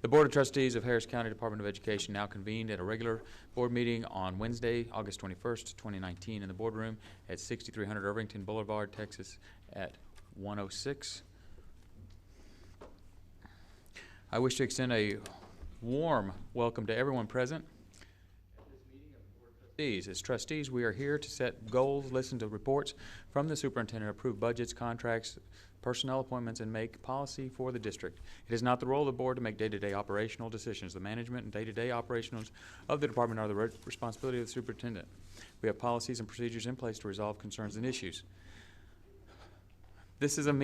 The Board of Trustees of Harris County Department of Education now convened at a regular board meeting on Wednesday, August 21st, 2019 in the boardroom at 6300 Irvington Boulevard, Texas at 106. I wish to extend a warm welcome to everyone present at this meeting of the Board of Trustees. As trustees, we are here to set goals, listen to reports from the superintendent, approve budgets, contracts, personnel appointments, and make policy for the district. It is not the role of the board to make day-to-day operational decisions. The management and day-to-day operations of the department are the responsibility of the superintendent. We have policies and procedures in place to resolve concerns and issues. This is a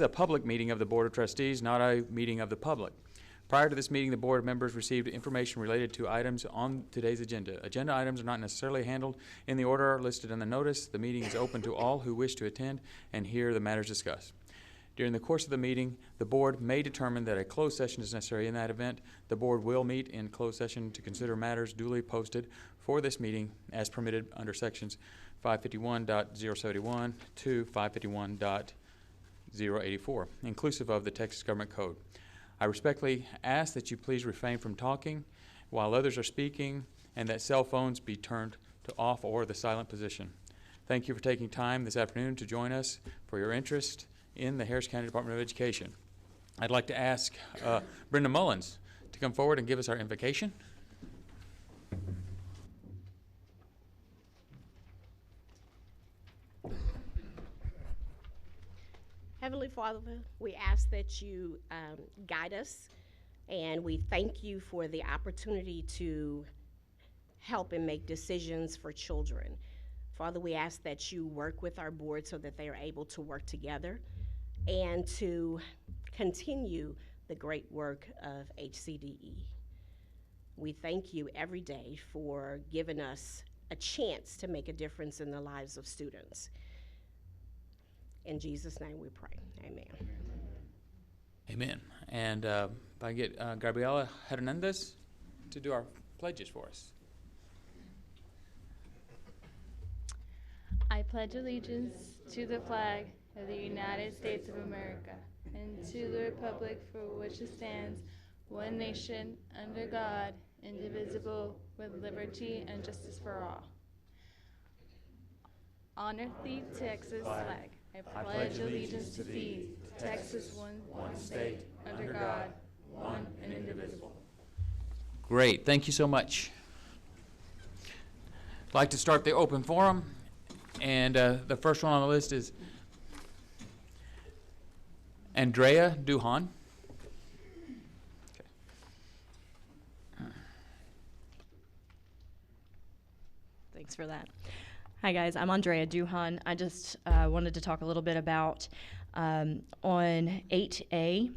public meeting of the Board of Trustees, not a meeting of the public. Prior to this meeting, the board members received information related to items on today's agenda. Agenda items are not necessarily handled in the order listed in the notice. The meeting is open to all who wish to attend and hear the matters discussed. During the course of the meeting, the board may determine that a closed session is necessary. In that event, the board will meet in closed session to consider matters duly posted for this meeting as permitted under sections 551.071 to 551.084, inclusive of the Texas Government Code. I respectfully ask that you please refrain from talking while others are speaking and that cell phones be turned to off or the silent position. Thank you for taking time this afternoon to join us for your interest in the Harris County Department of Education. I'd like to ask Brenda Mullins to come forward and give us our invocation. Heavenly Father, we ask that you guide us, and we thank you for the opportunity to help and make decisions for children. Father, we ask that you work with our board so that they are able to work together and to continue the great work of HCDE. We thank you every day for giving us a chance to make a difference in the lives of students. In Jesus' name we pray. Amen. Amen. And if I get Gabriela Hernandez to do our pledges for us. I pledge allegiance to the flag of the United States of America and to the republic for which it stands, one nation, under God, indivisible, with liberty and justice for all. Honor the Texas flag. I pledge allegiance to thee, Texas, one state, under God, one and indivisible. Great. Thank you so much. I'd like to start the open forum, and the first one on the list is Andrea Duhan. Thanks for that. Hi guys, I'm Andrea Duhan. I just wanted to talk a little bit about on 8A,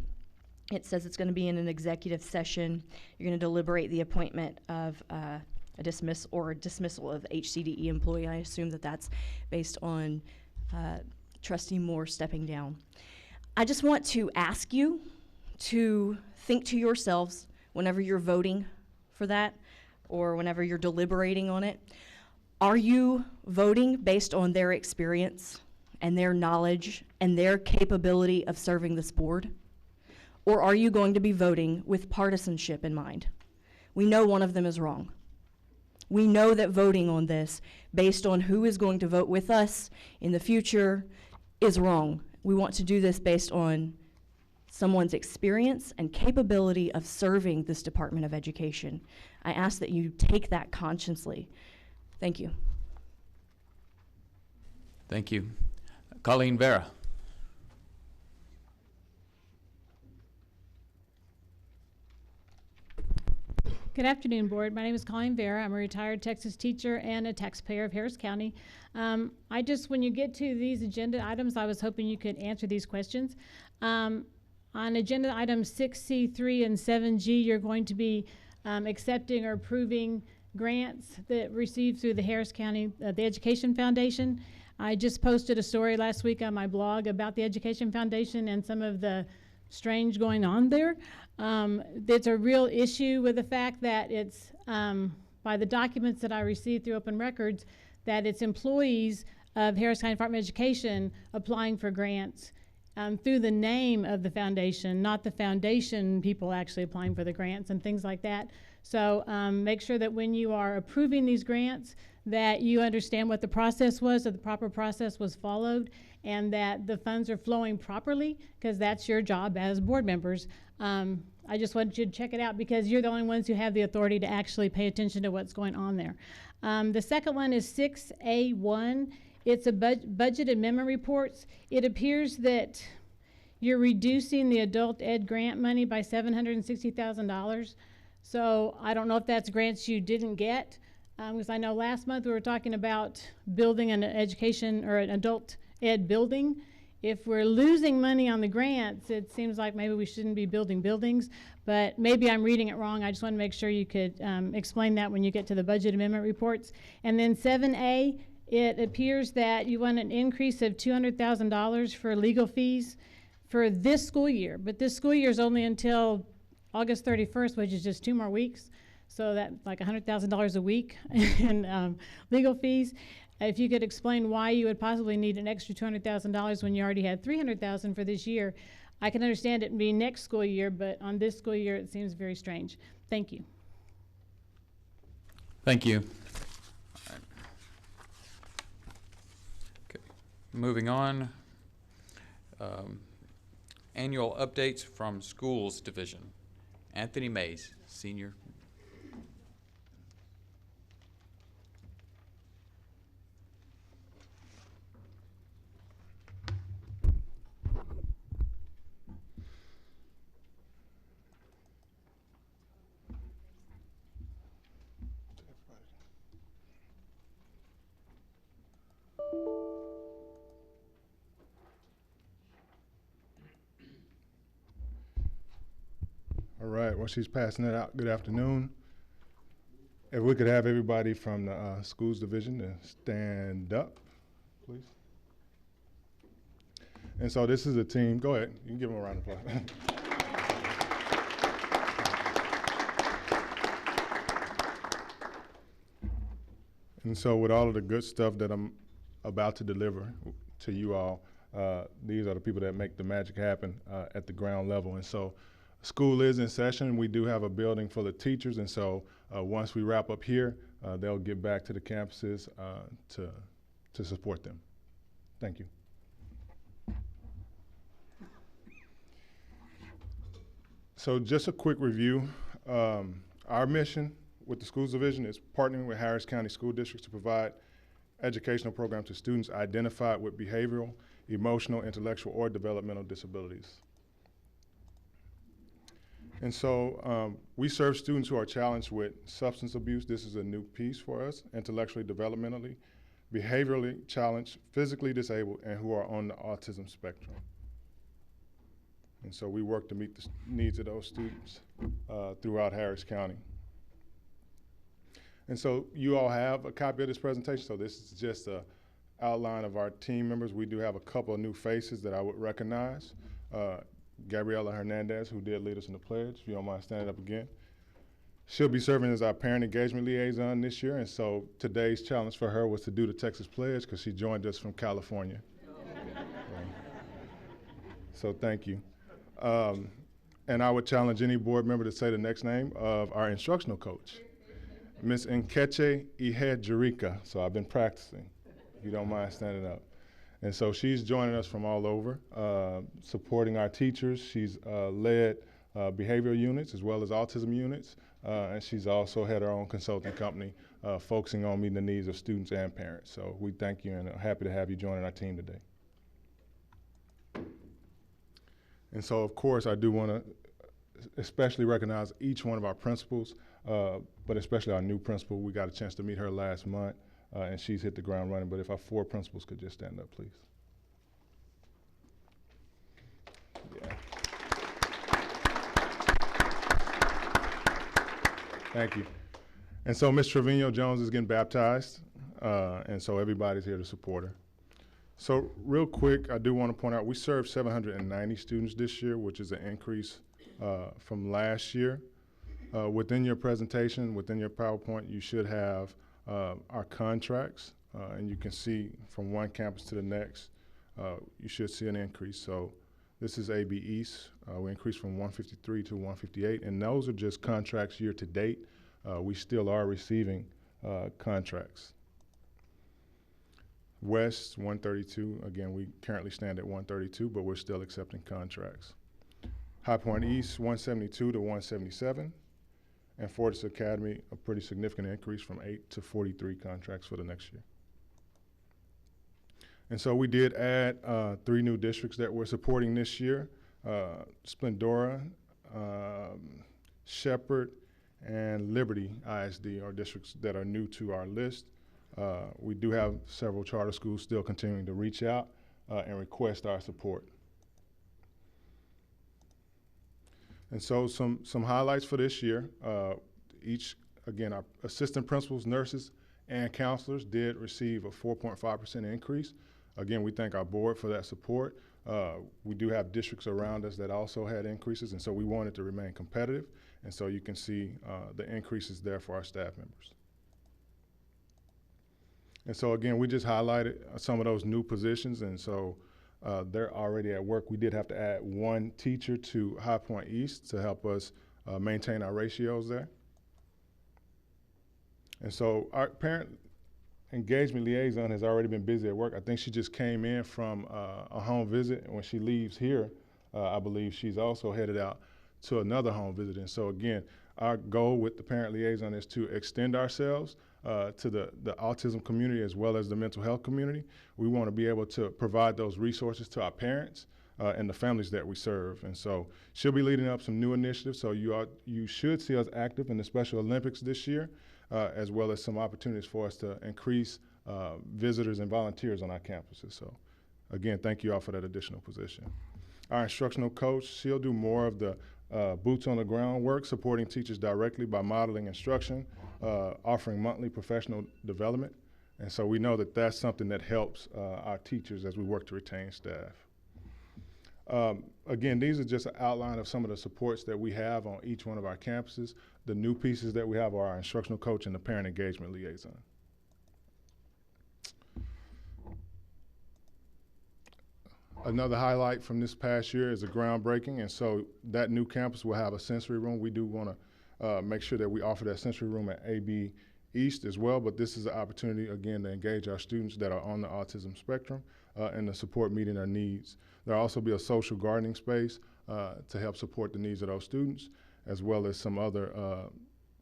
it says it's going to be in an executive session. You're going to deliberate the appointment of a dismissal of HCDE employee. I assume that that's based on Trustee Moore stepping down. I just want to ask you to think to yourselves whenever you're voting for that or whenever you're deliberating on it. Are you voting based on their experience and their knowledge and their capability of serving this board? Or are you going to be voting with partisanship in mind? We know one of them is wrong. We know that voting on this based on who is going to vote with us in the future is wrong. We want to do this based on someone's experience and capability of serving this Department of Education. I ask that you take that consciously. Thank you. Thank you. Colleen Vera. Good afternoon, Board. My name is Colleen Vera. I'm a retired Texas teacher and a taxpayer of Harris County. When you get to these agenda items, I was hoping you could answer these questions. On agenda items 6C3 and 7G, you're going to be accepting or approving grants that received through the Harris County, the Education Foundation. I just posted a story last week on my blog about the Education Foundation and some of the strange going on there. It's a real issue with the fact that it's, by the documents that I received through Open Records, that it's employees of Harris County Department of Education applying for grants through the name of the foundation, not the foundation people actually applying for the grants and things like that. So make sure that when you are approving these grants that you understand what the process was, that the proper process was followed, and that the funds are flowing properly, because that's your job as board members. I just wanted you to check it out because you're the only ones who have the authority to actually pay attention to what's going on there. The second one is 6A1. It's a budget amendment reports. It appears that you're reducing the adult ed grant money by $760,000. So I don't know if that's grants you didn't get, because I know last month we were talking about building an education or an adult ed building. If we're losing money on the grants, it seems like maybe we shouldn't be building buildings, but maybe I'm reading it wrong. I just want to make sure you could explain that when you get to the budget amendment reports. And then 7A, it appears that you want an increase of $200,000 for legal fees for this school year, but this school year is only until August 31st, which is just 2 more weeks. So that's like $100,000 a week in legal fees. If you could explain why you would possibly need an extra $200,000 when you already had $300,000 for this year. I can understand it being next school year, but on this school year, it seems very strange. Thank you. Thank you. All right. Okay. Moving on. Annual updates from schools division. Anthony Mays, senior. All right, while she's passing that out, good afternoon. If we could have everybody from the schools division to stand up, please. And so this is a team, go ahead, you can give them a round of applause. And so with all of the good stuff that I'm about to deliver to you all, these are the people that make the magic happen at the ground level. And so school is in session. We do have a building full of teachers, and so once we wrap up here, they'll get back to the campuses to support them. Thank you. So just a quick review. Our mission with the schools division is partnering with Harris County School Districts to provide educational programs to students identified with behavioral, emotional, intellectual, or developmental disabilities. And so we serve students who are challenged with substance abuse. This is a new piece for us, intellectually, developmentally, behaviorally challenged, physically disabled, and who are on the autism spectrum. And so we work to meet the needs of those students throughout Harris County. And so you all have a copy of this presentation. So this is just an outline of our team members. We do have a couple of new faces that I would recognize. Gabriela Hernandez, who did lead us in the pledge, if you don't mind standing up again. She'll be serving as our parent engagement liaison this year, and so today's challenge for her was to do the Texas pledge because she joined us from California. So thank you. And I would challenge any board member to say the next name of our instructional coach, Ms. Nkeche Ihe-Jerika. So I've been practicing, if you don't mind standing up. And so she's joining us from all over, supporting our teachers. She's led behavioral units as well as autism units, and she's also had her own consulting company focusing on meeting the needs of students and parents. So we thank you and are happy to have you joining our team today. And so, of course, I do want to especially recognize each one of our principals, but especially our new principal. We got a chance to meet her last month. And she's hit the ground running, but if our 4 principals could just stand up, please. Yeah. Thank you. And so Ms. Trevino Jones is getting baptized, and so everybody's here to support her. So real quick, I do want to point out, we served 790 students this year, which is an increase from last year. Within your presentation, within your PowerPoint, you should have our contracts, and you can see from one campus to the next, you should see an increase. So This is AB East. We increased from 153 to 158, and those are just contracts year to date. We still are receiving contracts. West, 132. Again, we currently stand at 132, but we're still accepting contracts. High Point East, 172 to 177. And Fortis Academy, a pretty significant increase from 8 to 43 contracts for the next year. And so we did add 3 new districts that we're supporting this year. Splendora, Shepherd, and Liberty ISD are districts that are new to our list. We do have several charter schools still continuing to reach out and request our support. And so some highlights for this year. Again, our assistant principals, nurses, and counselors did receive a 4.5% increase. Again, we thank our board for that support. We do have districts around us that also had increases, and so we wanted to remain competitive. And so you can see the increases there for our staff members. And so again, we just highlighted some of those new positions, and so they're already at work. We did have to add 1 teacher to High Point East to help us maintain our ratios there. And so our parent engagement liaison has already been busy at work. I think she just came in from a home visit, and when she leaves here, I believe she's also headed out to another home visit. And so again, our goal with the parent liaison is to extend ourselves to the autism community as well as the mental health community. We want to be able to provide those resources to our parents and the families that we serve. And so she'll be leading up some new initiatives. So you should see us active in the Special Olympics this year, as well as some opportunities for us to increase visitors and volunteers on our campuses. So again, thank you all for that additional position. Our instructional coach, she'll do more of the boots on the ground work, supporting teachers directly by modeling instruction, offering monthly professional development. And so we know that that's something that helps our teachers as we work to retain staff. Again, these are just an outline of some of the supports that we have on each one of our campuses. The new pieces that we have are our instructional coach and the parent engagement liaison. Another highlight from this past year is a groundbreaking, and so that new campus will have a sensory room. We do want to make sure that we offer that sensory room at AB East as well, but this is an opportunity, again, to engage our students that are on the autism spectrum and to support meeting their needs. There'll also be a social gardening space to help support the needs of those students, as well as some other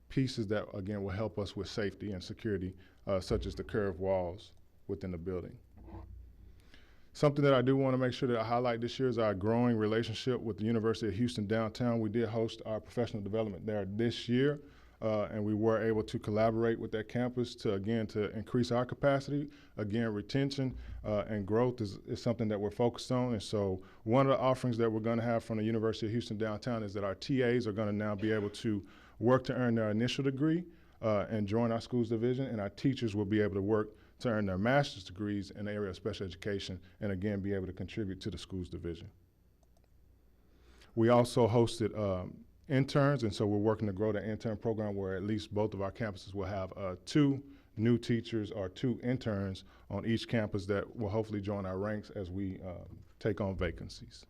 pieces that, again, will help us with safety and security, such as the curved walls within the building. Something that I do want to make sure that I highlight this year is our growing relationship with the University of Houston downtown. We did host our professional development there this year, and we were able to collaborate with that campus to increase our capacity. Again, retention and growth is something that we're focused on. And so one of the offerings that we're going to have from the University of Houston downtown is that our TAs are going to now be able to work to earn their initial degree and join our schools division, and our teachers will be able to work to earn their master's degrees in the area of special education and, again, be able to contribute to the schools division. We also hosted interns, and so we're working to grow the intern program where at least both of our campuses will have 2 new teachers or 2 interns on each campus that will hopefully join our ranks as we take on vacancies.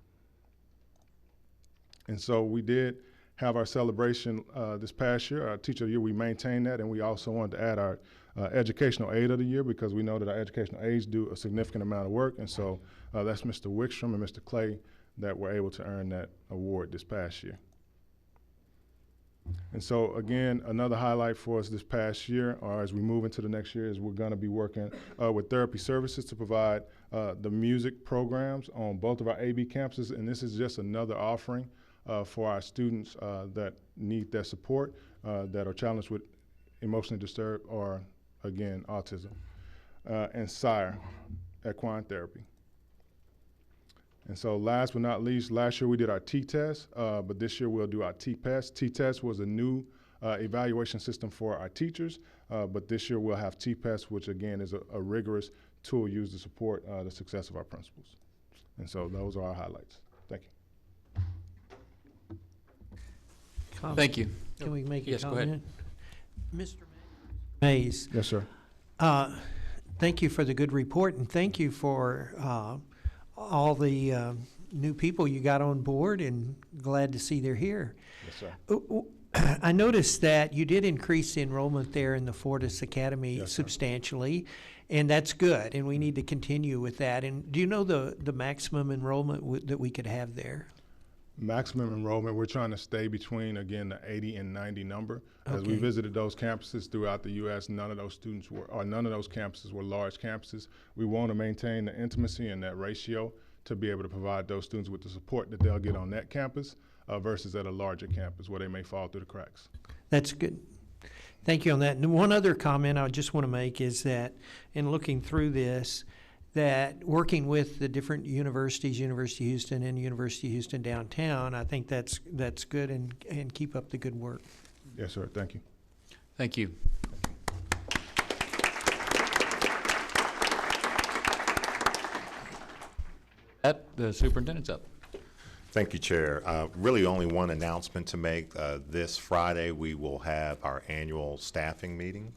And so we did have our celebration this past year, our Teacher of the Year. We maintained that, and we also wanted to add our Educational Aide of the Year, because we know that our educational aides do a significant amount of work, and so that's Mr. Wickstrom and Mr. Clay that were able to earn that award this past year. And so again, another highlight for us this past year, or as we move into the next year, is we're going to be working with therapy services to provide the music programs on both of our AB campuses, and this is just another offering for our students that need that support, that are challenged with emotionally disturbed or, again, autism, and SIRE, equine therapy. And so last but not least, last year we did our T-test, but this year we'll do our T-PEST. T-test was a new evaluation system for our teachers, but this year we'll have T-PEST, which again is a rigorous tool used to support the success of our principals. And so those are our highlights. Thank you. Thank you. Can we make a Yes, go comment? ahead. Mr. Mays, Yes, sir. thank you for the good report, and thank you for all the new people you got on board, and glad to see they're here. Yes, sir. I noticed that you did increase the enrollment there in the Fortis Academy Yes, sir. substantially, and that's good, and we need to continue with that. And do you know the maximum enrollment that we could have there? Maximum enrollment, we're trying to stay between, again, the 80 and 90 number. As we Okay. visited those campuses throughout the U.S., none of those campuses were large campuses. We want to maintain the intimacy and that ratio to be able to provide those students with the support that they'll get on that campus versus at a larger campus where they may fall through the cracks. That's good. Thank you on that. And one other comment I just want to make is that in looking through this, that working with the different universities, University of Houston and University of Houston downtown, I think that's good, and keep up the good work. Yes, sir. Thank you. Thank you. The superintendent's up. Thank you, Chair. Really only one announcement to make. This Friday, we will have our annual staffing meeting.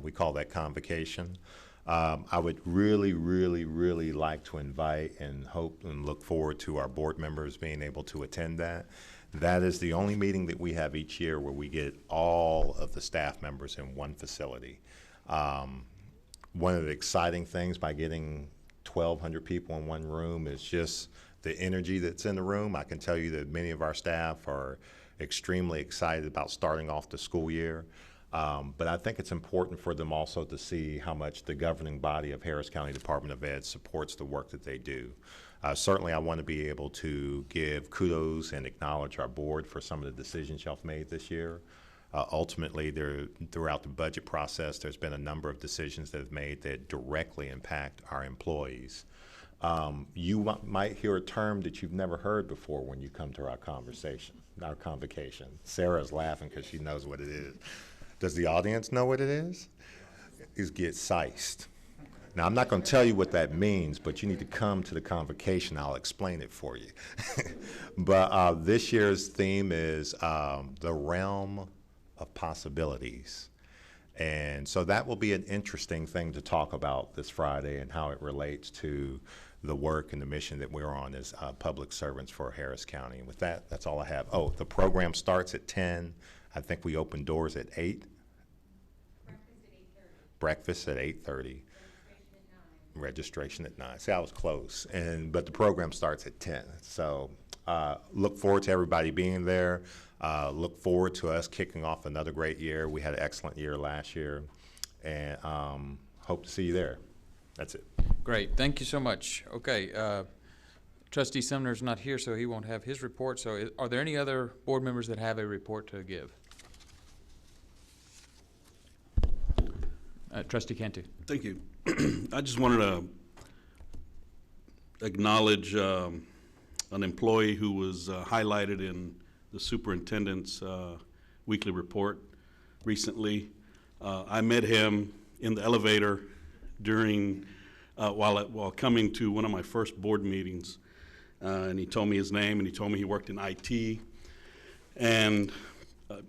We call that convocation. I would really, really, really like to invite and hope and look forward to our board members being able to attend that. That is the only meeting that we have each year where we get all of the staff members in one facility. One of the exciting things by getting 1,200 people in one room is just the energy that's in the room. I can tell you that many of our staff are extremely excited about starting off the school year. But I think it's important for them also to see how much the governing body of Harris County Department of Ed supports the work that they do. Certainly I want to be able to give kudos and acknowledge our board for some of the decisions y'all have made this year. Ultimately, throughout the budget process, there's been a number of decisions that have made that directly impact our employees. You might hear a term that you've never heard before when you come to our convocation. Sarah's laughing because she knows what it is. Does the audience know what it is? It's get sized. Now, I'm not going to tell you what that means, but you need to come to the convocation. I'll explain it for you. But this year's theme is the realm of possibilities. And so that will be an interesting thing to talk about this Friday and how it relates to the work and the mission that we're on as public servants for Harris County. And with that, that's all I have. Oh, the program starts at 10. I think we open doors at 8. Breakfast at 8:30. Registration at 9. See, I was close. But the program starts at 10. So look forward to everybody being there. Look forward to us kicking off another great year. We had an excellent year last year. And hope to see you there. That's it. Great. Thank you so much. Okay. Trustee Sumner's not here, so he won't have his report. So are there any other board members that have a report to give? Trustee Cantu. Thank you. I just wanted to acknowledge an employee who was highlighted in the superintendent's weekly report recently. I met him in the elevator during while coming to one of my first board meetings, and he told me his name, and he told me he worked in IT, and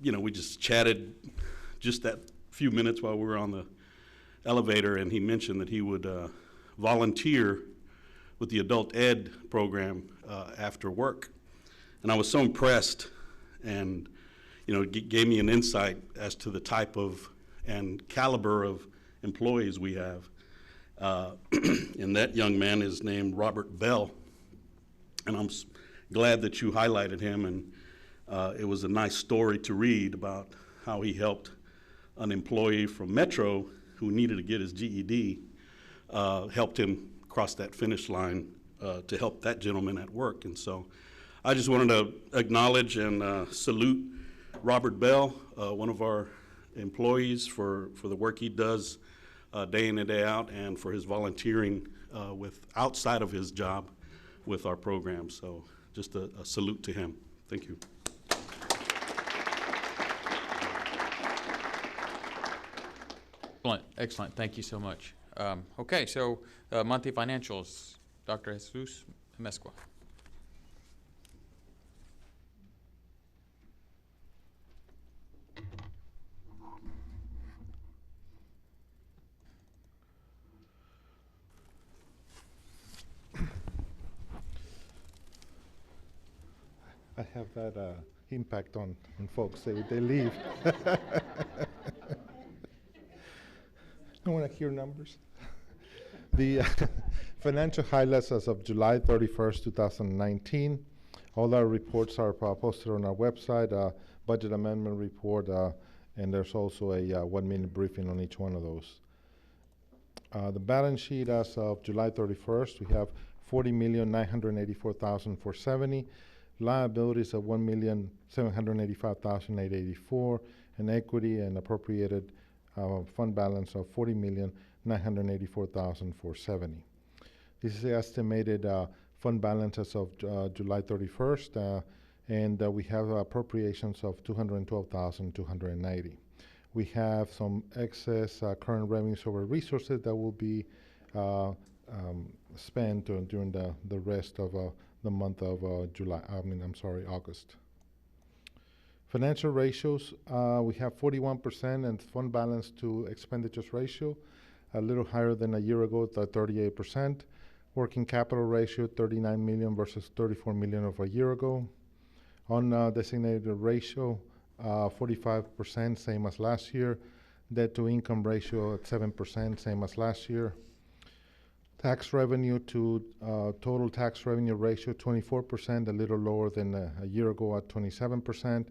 we just chatted just that few minutes while we were on the elevator, and he mentioned that he would volunteer with the adult ed program after work. And I was so impressed, and it gave me an insight as to the type of and caliber of employees we have. And that young man is named Robert Bell, and I'm glad that you highlighted him, and it was a nice story to read about how he helped an employee from Metro who needed to get his GED, helped him cross that finish line to help that gentleman at work. And so I just wanted to acknowledge and salute Robert Bell, one of our employees, for the work he does day in and day out, and for his volunteering outside of his job with our program. So just a salute to him. Thank you. Excellent, excellent. Thank you so much. Okay, so monthly financials, Dr. Jesus Mesqua. I have that impact on folks. They leave. Don't want to hear numbers. The financial highlights as of July 31st, 2019. All our reports are posted on our website, budget amendment report, and there's also a 1-minute briefing on each one of those. The balance sheet as of July 31st, we have $40,984,470, liabilities of $1,785,884, and equity and appropriated fund balance of $40,984,470. This is the estimated fund balance as of July 31st, and we have appropriations of $212,290. We have some excess current revenues over resources that will be spent during the rest of the month of August. Financial ratios, we have 41% and fund balance to expenditures ratio, a little higher than a year ago at 38%. Working capital ratio, 39 million versus 34 million of a year ago. Undesignated ratio, 45%, same as last year. Debt to income ratio at 7%, same as last year. Tax revenue to total tax revenue ratio, 24%, a little lower than a year ago at 27%.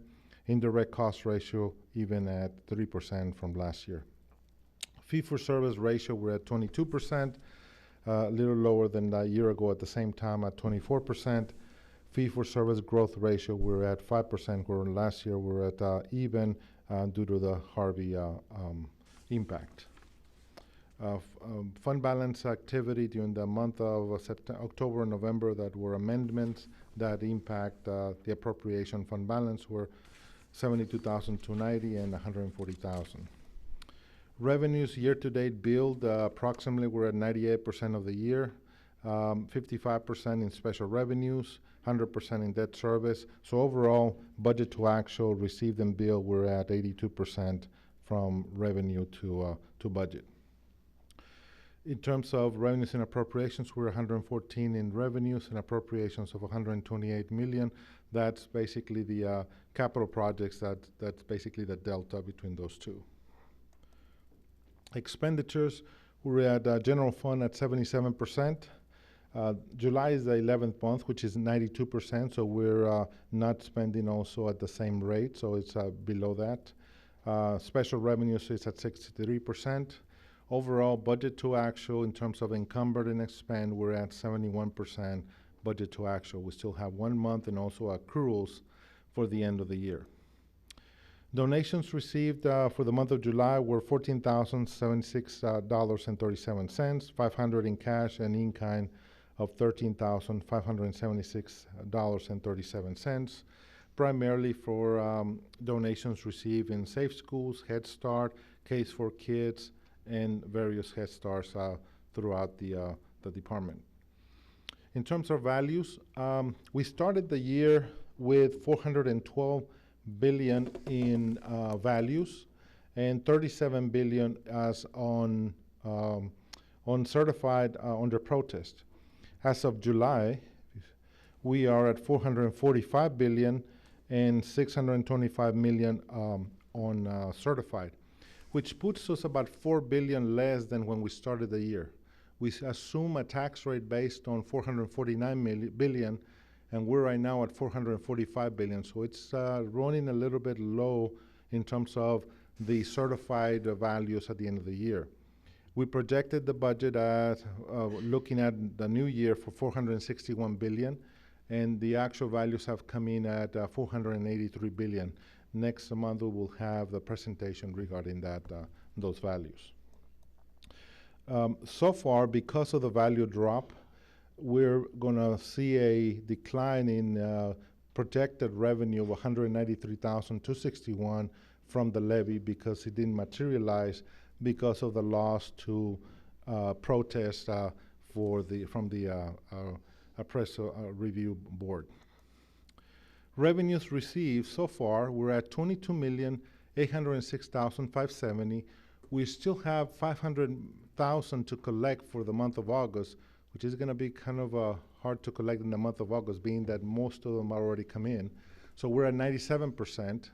Indirect cost ratio, even at 3% from last year. Fee for service ratio, we're at 22%, a little lower than a year ago at the same time at 24%. Fee for service growth ratio, we're at 5%, where last year we're at even due to the Harvey impact. Fund balance activity during the month of October and November that were amendments that impact the appropriation fund balance were $72,290 and $140,000. Revenues year-to-date billed approximately we're at 98% of the year, 55% in special revenues, 100% in debt service. So overall, budget to actual received and billed, we're at 82% from revenue to budget. In terms of revenues and appropriations, we're 114 in revenues and appropriations of 128 million. That's basically the capital projects that's basically the delta between those two. Expenditures, we're at general fund at 77%. July is the 11th month, which is 92%, so we're not spending also at the same rate, so it's below that. Special revenues is at 63%. Overall, budget to actual in terms of encumbered and expend, we're at 71% budget to actual. We still have 1 month and also accruals for the end of the year. Donations received for the month of July were $14,076.37, $500 in cash and in kind of $13,576.37, primarily for donations received in Safe Schools, Head Start, Case for Kids, and various Head Starts throughout the department. In terms of values, we started the year with 412 billion in values and 37 billion as on certified under protest. As of July, we are at 445 billion and 625 million on certified, which puts us about 4 billion less than when we started the year. We assume a tax rate based on 449 billion, and we're right now at 445 billion. So it's running a little bit low in terms of the certified values at the end of the year. We projected the budget at looking at the new year for 461 billion, and the actual values have come in at 483 billion. Next month we will have the presentation regarding that those values. So far, because of the value drop, we're going to see a decline in projected revenue of 193,261 from the levy because it didn't materialize because of the loss to protest from the appraisal review board. Revenues received so far, we're at 22,806,570. We still have 500,000 to collect for the month of August, which is going to be kind of hard to collect in the month of August, being that most of them are already come in. So we're at 97%.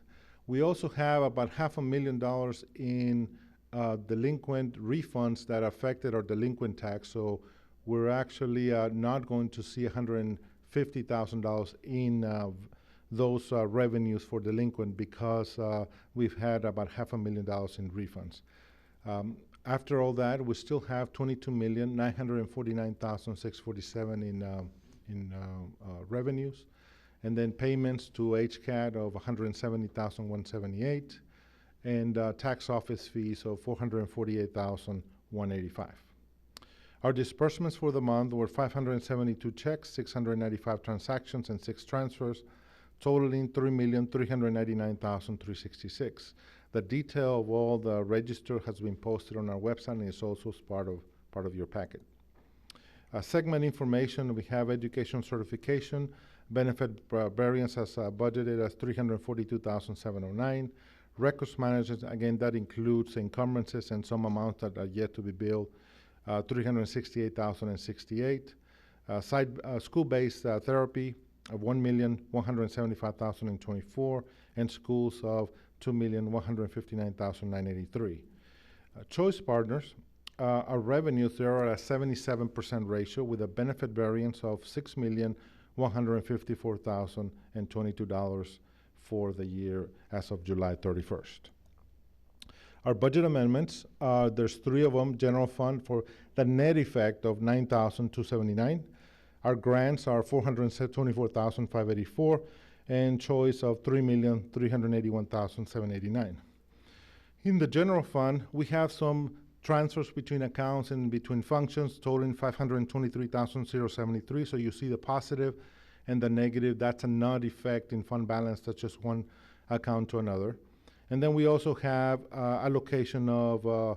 We also have about $500,000 in delinquent refunds that affected our delinquent tax. So we're actually not going to see $150,000 in those revenues for delinquent because we've had about $500,000 in refunds. After all that, we still have $22,949,647 in revenues, and then payments to HCAD of $170,178, and tax office fees of $448,185. Our disbursements for the month were 572 checks, 695 transactions, and 6 transfers, totaling $3,399,366. The detail of all the register has been posted on our website and is also part of your packet. Segment information, we have education certification, benefit variance as budgeted as $342,709. Records management, again, that includes encumbrances and some amounts that are yet to be billed, $368,068. School-based therapy of $1,175,024, and schools of $2,159,983. Choice partners, our revenues there are at a 77% ratio with a benefit variance of $6,154,022 for the year as of July 31st. Our budget amendments, there's 3 of them, general fund for the net effect of $9,279. Our grants are $424,584, and choice of $3,381,789. In the general fund, we have some transfers between accounts and between functions totaling $523,073. So you see the positive and the negative. That's a net effect in fund balance. That's just one account to another. And then we also have allocation of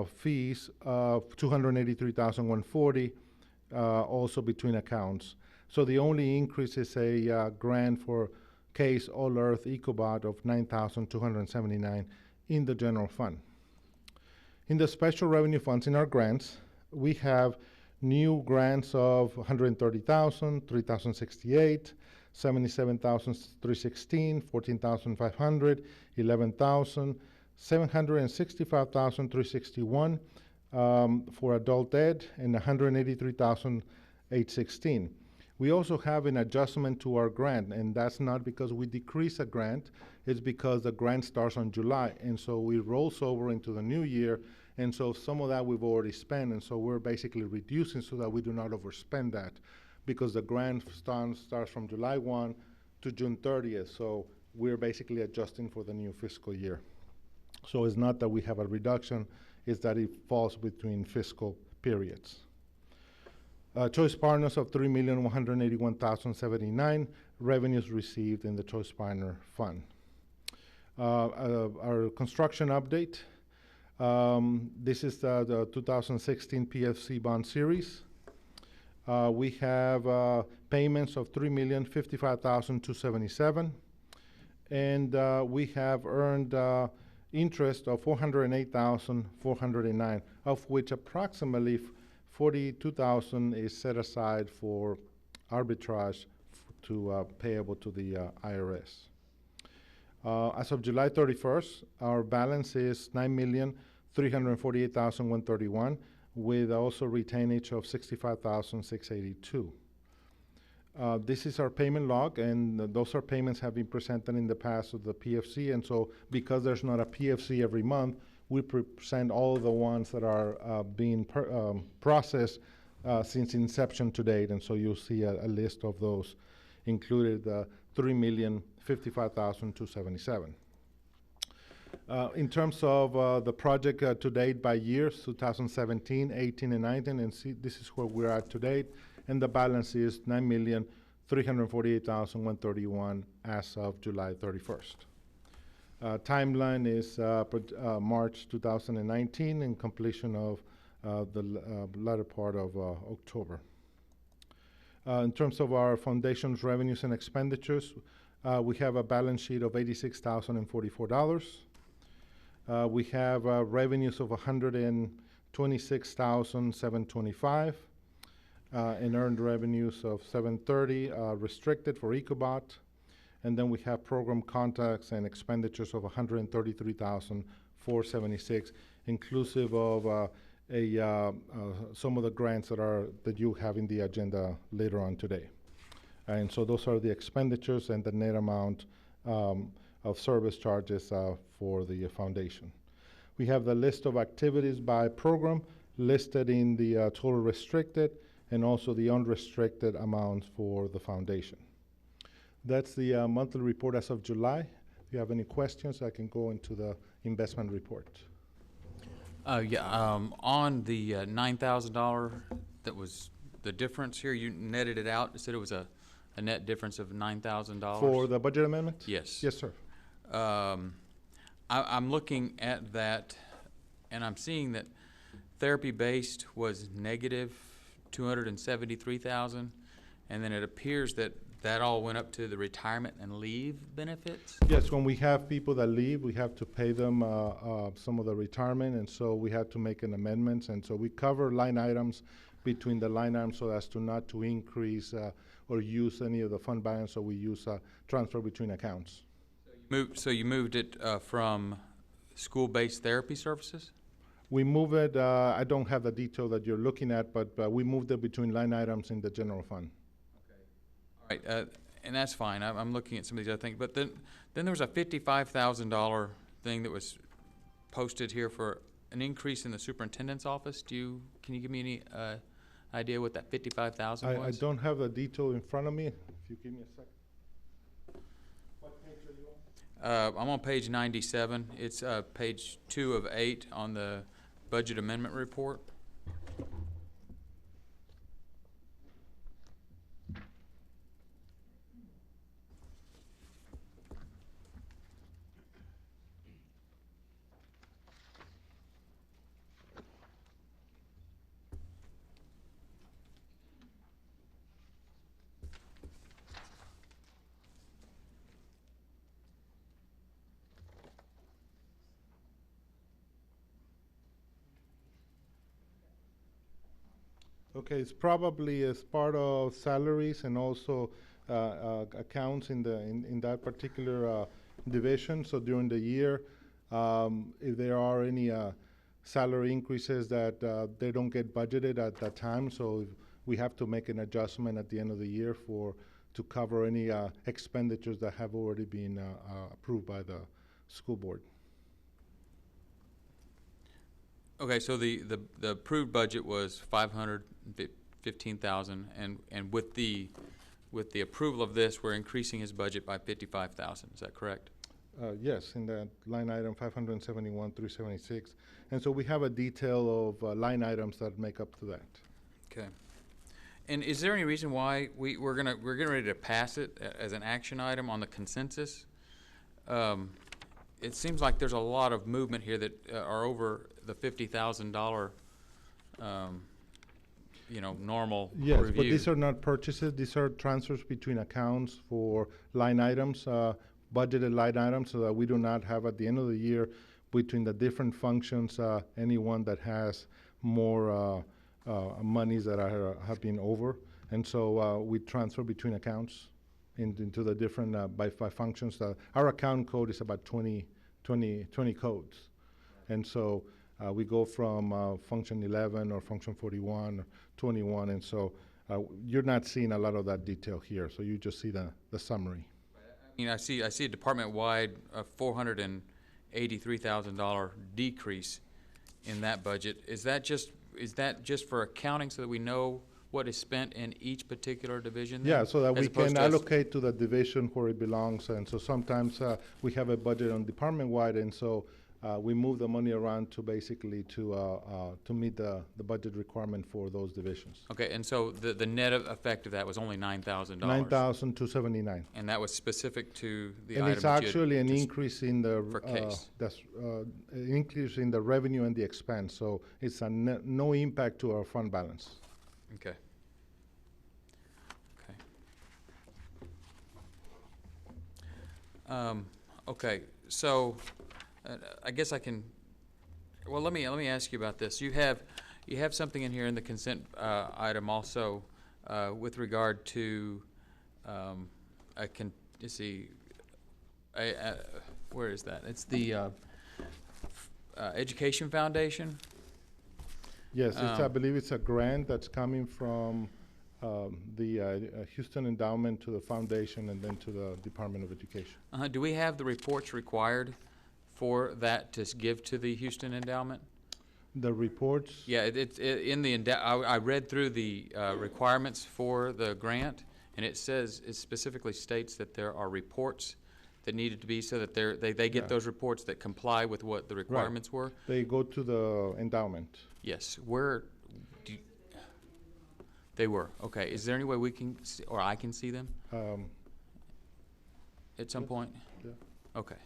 fees of $283,140, also between accounts. So the only increase is a grant for CASE All Earth EcoBot of $9,279 in the general fund. In the special revenue funds, in our grants, we have new grants of $130,000, $3,068, $77,316, $14,500, $11,000, $765,361 for adult ed, and $183,816. We also have an adjustment to our grant, and that's not because we decrease a grant, it's because the grant starts on July, and so we rolls over into the new year, and so some of that we've already spent, and so we're basically reducing so that we do not overspend that, because the grant starts from July 1 to June 30th, so we're basically adjusting for the new fiscal year. So it's not that we have a reduction, it's that it falls between fiscal periods. Choice partners of $3,181,079, revenues received in the Choice Partner Fund. Our construction update. This is the 2016 PFC bond series. We have payments of $3,055,277, and we have earned interest of $408,409, of which approximately $42,000 is set aside for arbitrage payable to the IRS. As of July 31st, our balance is $9,348,131, with also retainage of $65,682. This is our payment log, and those are payments have been presented in the past of the PFC, and so because there's not a PFC every month, we present all the ones that are being processed since inception to date, and so you'll see a list of those, included $3,055,277. In terms of the project to date by years, 2017, 18, and 19, and see, this is where we're at to date, and the balance is $9,348,131 as of July 31st. Timeline is March 2019 and completion of the latter part of October. In terms of our foundation's revenues and expenditures, we have a balance sheet of $86,044. We have revenues of $126,725. and earned revenues of 730, restricted for Ecobot. And then we have program contacts and expenditures of 133,476, inclusive of some of the grants that you have in the agenda later on today. And so those are the expenditures and the net amount of service charges for the foundation. We have the list of activities by program listed in the total restricted and also the unrestricted amounts for the foundation. That's the monthly report as of July. If you have any questions, I can go into the investment report. On the $9,000, that was the difference here, you netted it out, you said it was a net difference of $9,000? For the budget amendment? Yes. Yes, sir. I'm looking at that, and I'm seeing that therapy-based was negative $273,000, and then it appears that all went up to the retirement and leave benefits? Yes, when we have people that leave, we have to pay them some of the retirement, and so we had to make an amendment, and so we cover line items between the line items so as to not to increase or use any of the fund balance, so we use transfer between accounts. So you moved it from school-based therapy services? We move it, I don't have the detail that you're looking at, but we moved it between line items in the general fund. All right, and that's fine. I'm looking at some of these other things. But then there was a $55,000 thing that was posted here for an increase in the superintendent's office. Can you give me any idea what that $55,000 was? I don't have the detail in front of me. If you give me a second. What page are you on? I'm on page 97. It's page 2 of 8 on the budget amendment report. Okay, it's probably as part of salaries and also accounts in that particular division. So during the year, if there are any salary increases that they don't get budgeted at that time, so we have to make an adjustment at the end of the year to cover any expenditures that have already been approved by the school board. Okay, so the approved budget was $515,000, and with the approval of this, we're increasing his budget by $55,000. Is that correct? Yes, in that line item 571,376, and so we have a detail of line items that make up to that. Okay. And is there any reason why we're getting ready to pass it as an action item on the consensus? It seems like there's a lot of movement here that are over the $50,000, normal yes, review. But these are not purchases. These are transfers between accounts for line items, budgeted line items, so that we do not have at the end of the year between the different functions anyone that has more monies that have been over, and so we transfer between accounts into the different by functions. Our account code is about 20 codes, and so we go from function 11 or function 41 or 21, and so you're not seeing a lot of that detail here, so you just see the summary. I see a department-wide $483,000 decrease in that budget. Is that just for accounting so that we know what is spent in each particular division? Yeah, so that we can allocate to the division where it belongs, and so sometimes we have a budget on department-wide, and so we move the money around to basically to meet the budget requirement for those divisions. Okay, and so the net effect of that was only $9,000. $9,279. And that was specific to the and item it's that you had actually an just increase in the for case. increase in the revenue and the expense. So it's no impact to our fund balance. Okay. Okay, so I guess I can. Well, let me ask you about this. You have You have something in here in the consent item also with regard to, let's see, where is that? It's the Education Foundation. Yes, I believe it's a grant that's coming from the Houston Endowment to the foundation and then to the Department of Education. Do we have the reports required for that to give to the Houston Endowment? The reports? Yeah, I read through the requirements for the grant, and it specifically states that there are reports that needed to be, so that they get those reports that comply with what the requirements were. They go to the endowment. Yes, they were, okay. Is there any way we can, or I can see them at some point? Yeah. Okay,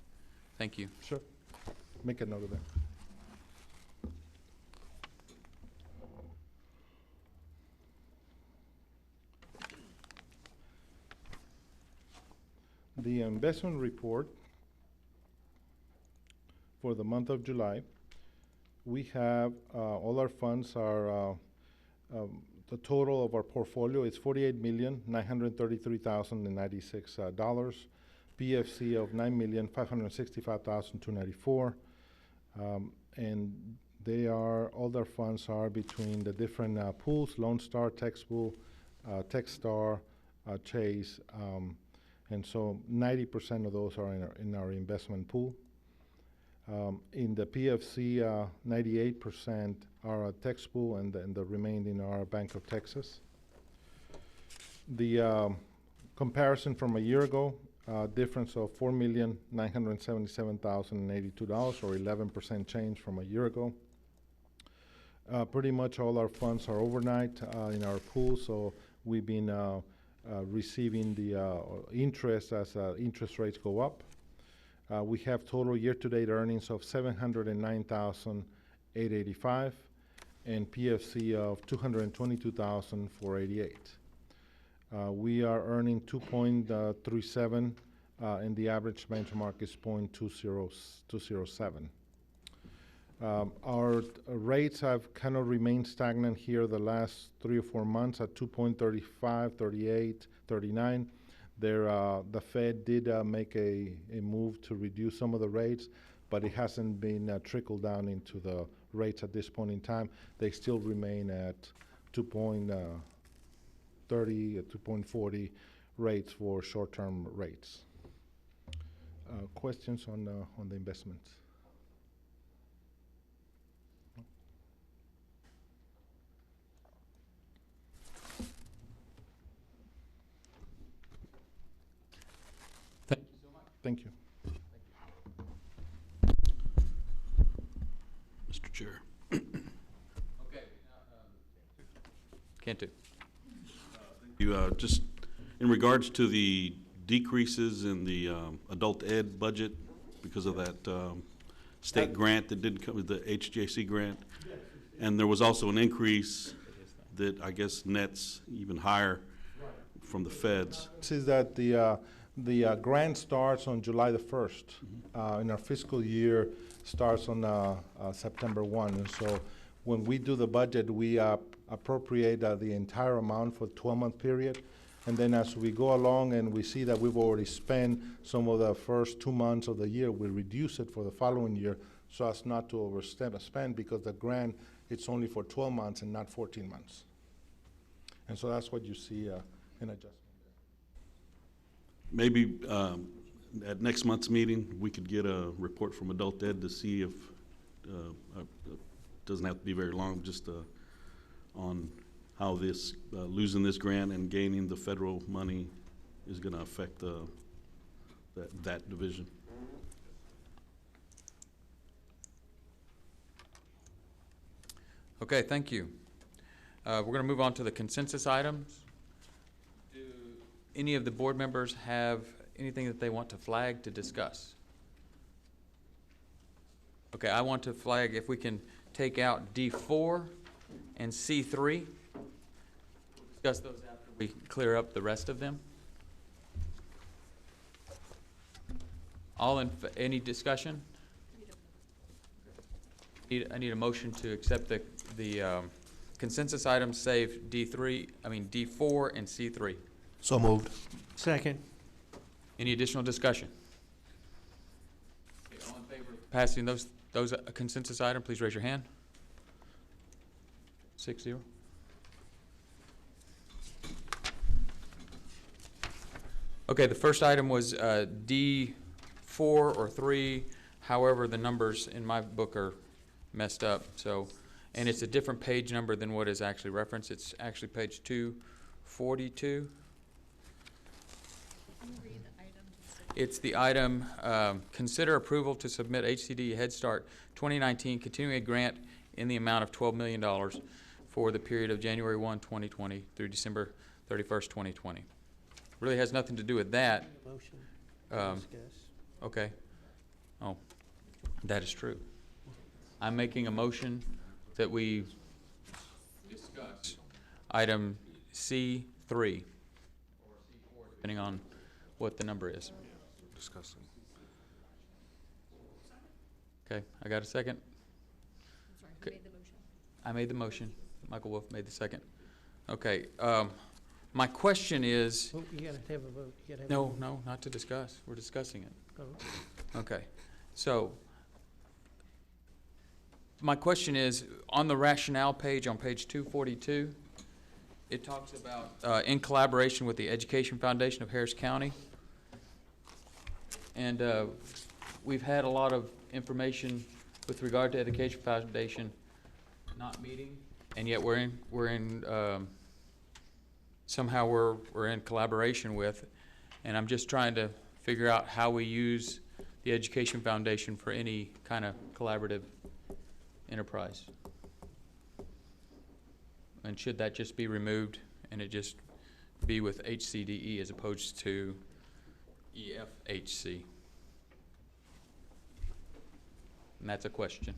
thank you. Sure. Make a note of that. The investment report for the month of July, we have all our funds are the total of our portfolio is $48,933,096, PFC of $9,565,294, and all their funds are between the different pools: Lone Star, TexPool, Techstar, Chase, and so 90% of those are in our investment pool. In the PFC, 98% are at TexPool, and the remaining are Bank of Texas. The comparison from a year ago, difference of $4,977,082, or 11% change from a year ago. Pretty much all our funds are overnight in our pool, so we've been receiving the interest as interest rates go up. We have total year-to-date earnings of $709,885 and PFC of $222,488. We are earning 2.37 and the average benchmark is 0.207. Our rates have kind of remained stagnant here the last 3 or 4 months at 2.35, 38, 39. The Fed did make a move to reduce some of the rates, but it hasn't been trickled down into the rates at this point in time. They still remain at 2.30, 2.40 rates for short-term rates. Questions on the investments? Thank you. Mr. Chair. Okay. Cantu. You, just in regards to the decreases in the adult ed budget because of that state grant that didn't come with the HJC grant, and there was also an increase that I guess nets even higher from the feds. This is that the grant starts on July the 1st, and our fiscal year starts on September 1. And so when we do the budget, we appropriate the entire amount for a 12-month period. And then as we go along and we see that we've already spent some of the first 2 months of the year, we reduce it for the following year so as not to overspend, because the grant, it's only for 12 months and not 14 months. And so that's what you see in adjustment. Maybe at next month's meeting, we could get a report from Adult Ed to see if, doesn't have to be very long, just on how this, losing this grant and gaining the federal money is gonna affect that division. Okay, thank you. We're gonna move on to the consensus items. Any of the board members have anything that they want to flag to discuss? Okay, I want to flag if we can take out D4 and C3. We'll discuss those after we clear up the rest of them. Any discussion? I need a motion to accept the the consensus items, save D4 and C3. So moved. Second. Any additional discussion? Okay, all in favor of passing those consensus items, please raise your hand. 6-0. Okay, the first item was D4 or 3. However, the numbers in my book are messed up. So, and it's a different page number than what is actually referenced. It's actually page 242. It's the item, consider approval to submit HCDE Head Start 2019 continuing a grant in the amount of $12 million for the period of January 1, 2020 through December 31st, 2020. Really has nothing to do with that. Motion. Discuss. Okay. Oh, that is true. I'm making a motion that we discuss item C3, or C4, depending on what the number is. Discussing. Okay, I got a second? Okay. I made the motion. Michael Wolf made the second. Okay, my question is, Oh, you gotta have a vote. You gotta have a no, vote. no, not to discuss. We're discussing it. Oh. Okay, so my question is, on the rationale page, on page 242, it talks about in collaboration with the Education Foundation of Harris County. And we've had a lot of information with regard to Education Foundation not meeting, and yet somehow we're in collaboration with, and I'm just trying to figure out how we use the Education Foundation for any kind of collaborative enterprise. And should that just be removed and it just be with HCDE as opposed to EFHC? And that's a question.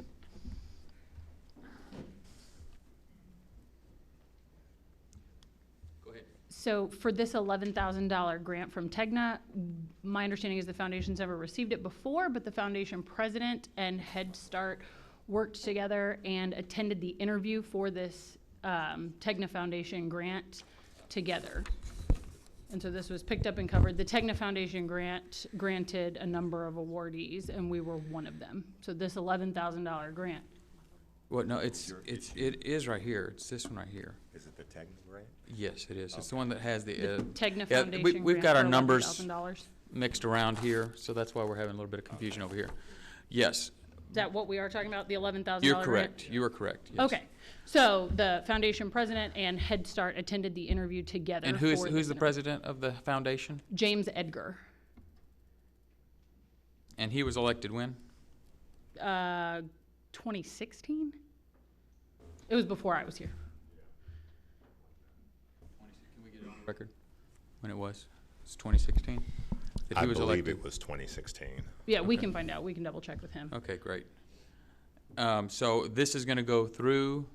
Go ahead. So for this $11,000 grant from TEGNA, my understanding is the foundation's never received it before, but the foundation president and Head Start worked together and attended the interview for this TEGNA Foundation grant together. And so this was picked up and covered. The TEGNA Foundation grant granted a number of awardees, and we were one of them. So this $11,000 grant. Well, no, it is right here. It's this one right here. Is it the technical grant? Yes, it is. It's the one that has the. TEGNA yeah, Foundation we've grant got our for numbers $11,000. mixed around here, so that's why we're having a little bit of confusion over here. Yes. Is that what we are talking about, the $11,000 grant? You're correct. You are correct. Yes. Okay. So the foundation president and Head Start attended the interview together. And for who's this the interview. president of the foundation? James Edgar. And he was elected when? 2016? It was before I was here. Can we get it on record when it was? It's 2016? That I he was believe elected? it was 2016. Yeah, we Okay. can find out. We can double check with him. Okay, great. So this is going to go through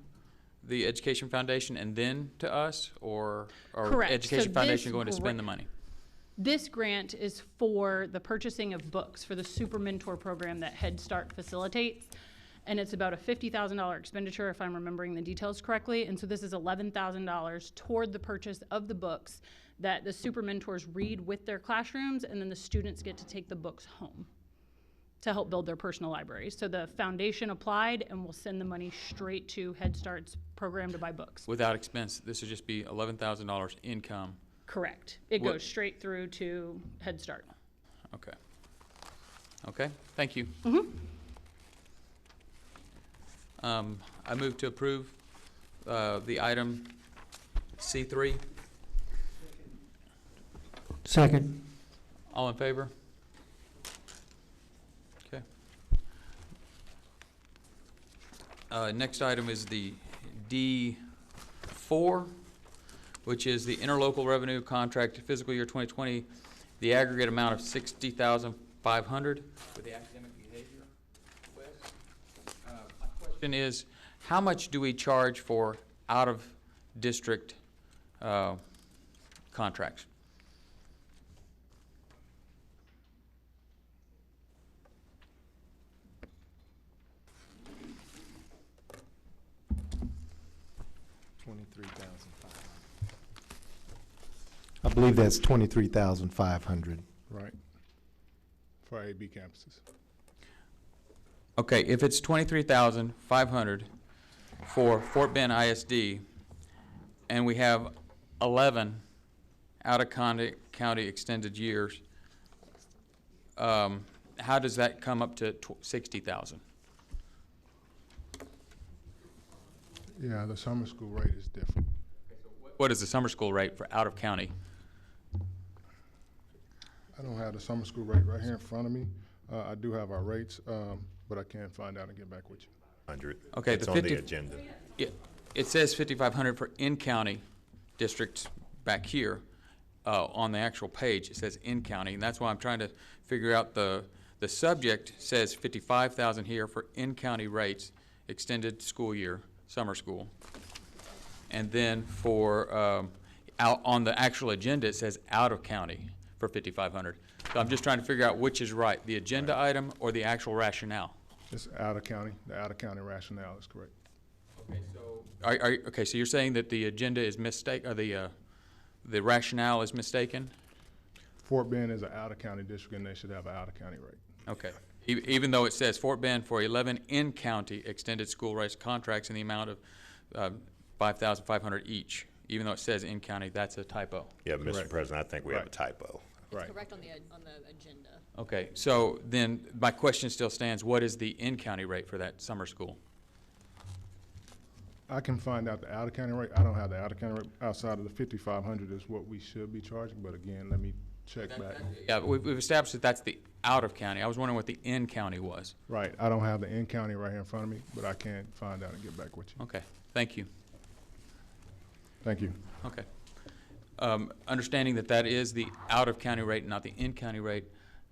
the Education Foundation and then to us, or Correct. Education So Foundation this going to spend the money? This grant is for the purchasing of books for the Super Mentor program that Head Start facilitates. And it's about a $50,000 expenditure, if I'm remembering the details correctly. And so this is $11,000 toward the purchase of the books that the Super Mentors read with their classrooms, and then the students get to take the books home to help build their personal libraries. So the foundation applied and will send the money straight to Head Start's program to buy books. Without expense, this would just be $11,000 income. Correct. It What- goes straight through to Head Start. Okay. Okay, thank you. I move to approve the item C3. Second. All in favor? Okay. Next item is the D4, which is the interlocal revenue contract fiscal year 2020, the aggregate amount of $60,500 for the academic behavior quiz. My question is, how much do we charge for out-of-district contracts? I believe that's 23,500. Right. For AB campuses. Okay, if it's 23,500 for Fort Bend ISD, and we have 11 out-of-county extended years, how does that come up to 60,000? Yeah, the summer school rate is different. What is the summer school rate for out-of-county? I don't have the summer school rate right here in front of me. I do have our rates, but I can find out and get back with you. 100. Okay, It's the on 50 the agenda. It says 5,500 for in-county districts back here on the actual page. It says in-county, and that's why I'm trying to figure out the subject says 55,000 here for in-county rates, extended school year, summer school. And then for out on the actual agenda, it says out-of-county for 5,500. So I'm just trying to figure out which is right, the agenda item or the actual rationale. It's out of county. The out of county rationale is correct. Okay, so okay, so you're saying that the agenda is mistake, or the rationale is mistaken? Fort Bend is an out of county district, and they should have an out of county rate. Okay. Even though it says Fort Bend for 11 in-county extended school rights contracts in the amount of 5,500 each, even though it says in-county, that's a typo. Yeah, Mr. Correct. President, I think we have a Right. typo. Right. Correct on the agenda. Okay, so then my question still stands, what is the in-county rate for that summer school? I can find out the out of county rate. I don't have the out of county rate. Outside of the 5,500 is what we should be charging, but again, let me check back. Yeah, we've established that that's the out-of-county. I was wondering what the in-county was. Right. I don't have the in county right here in front of me, but I can find out and get back with you. Okay, thank you. Thank you. Okay. Understanding that that is the out-of-county rate, not the in-county rate,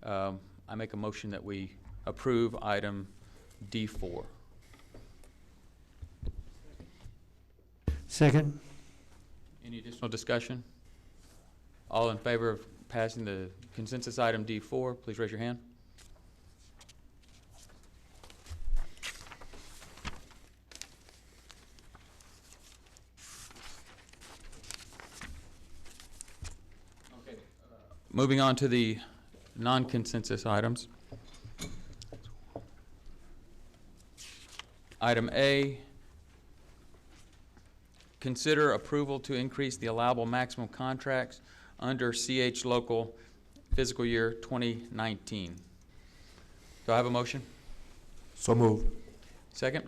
I make a motion that we approve item D4. Second. Any additional discussion? All in favor of passing the consensus item D4, please raise your hand. Okay. Moving on to the non-consensus items. Item A, consider approval to increase the allowable maximum contracts under CH Local fiscal year 2019. Do I have a motion? So moved. Second?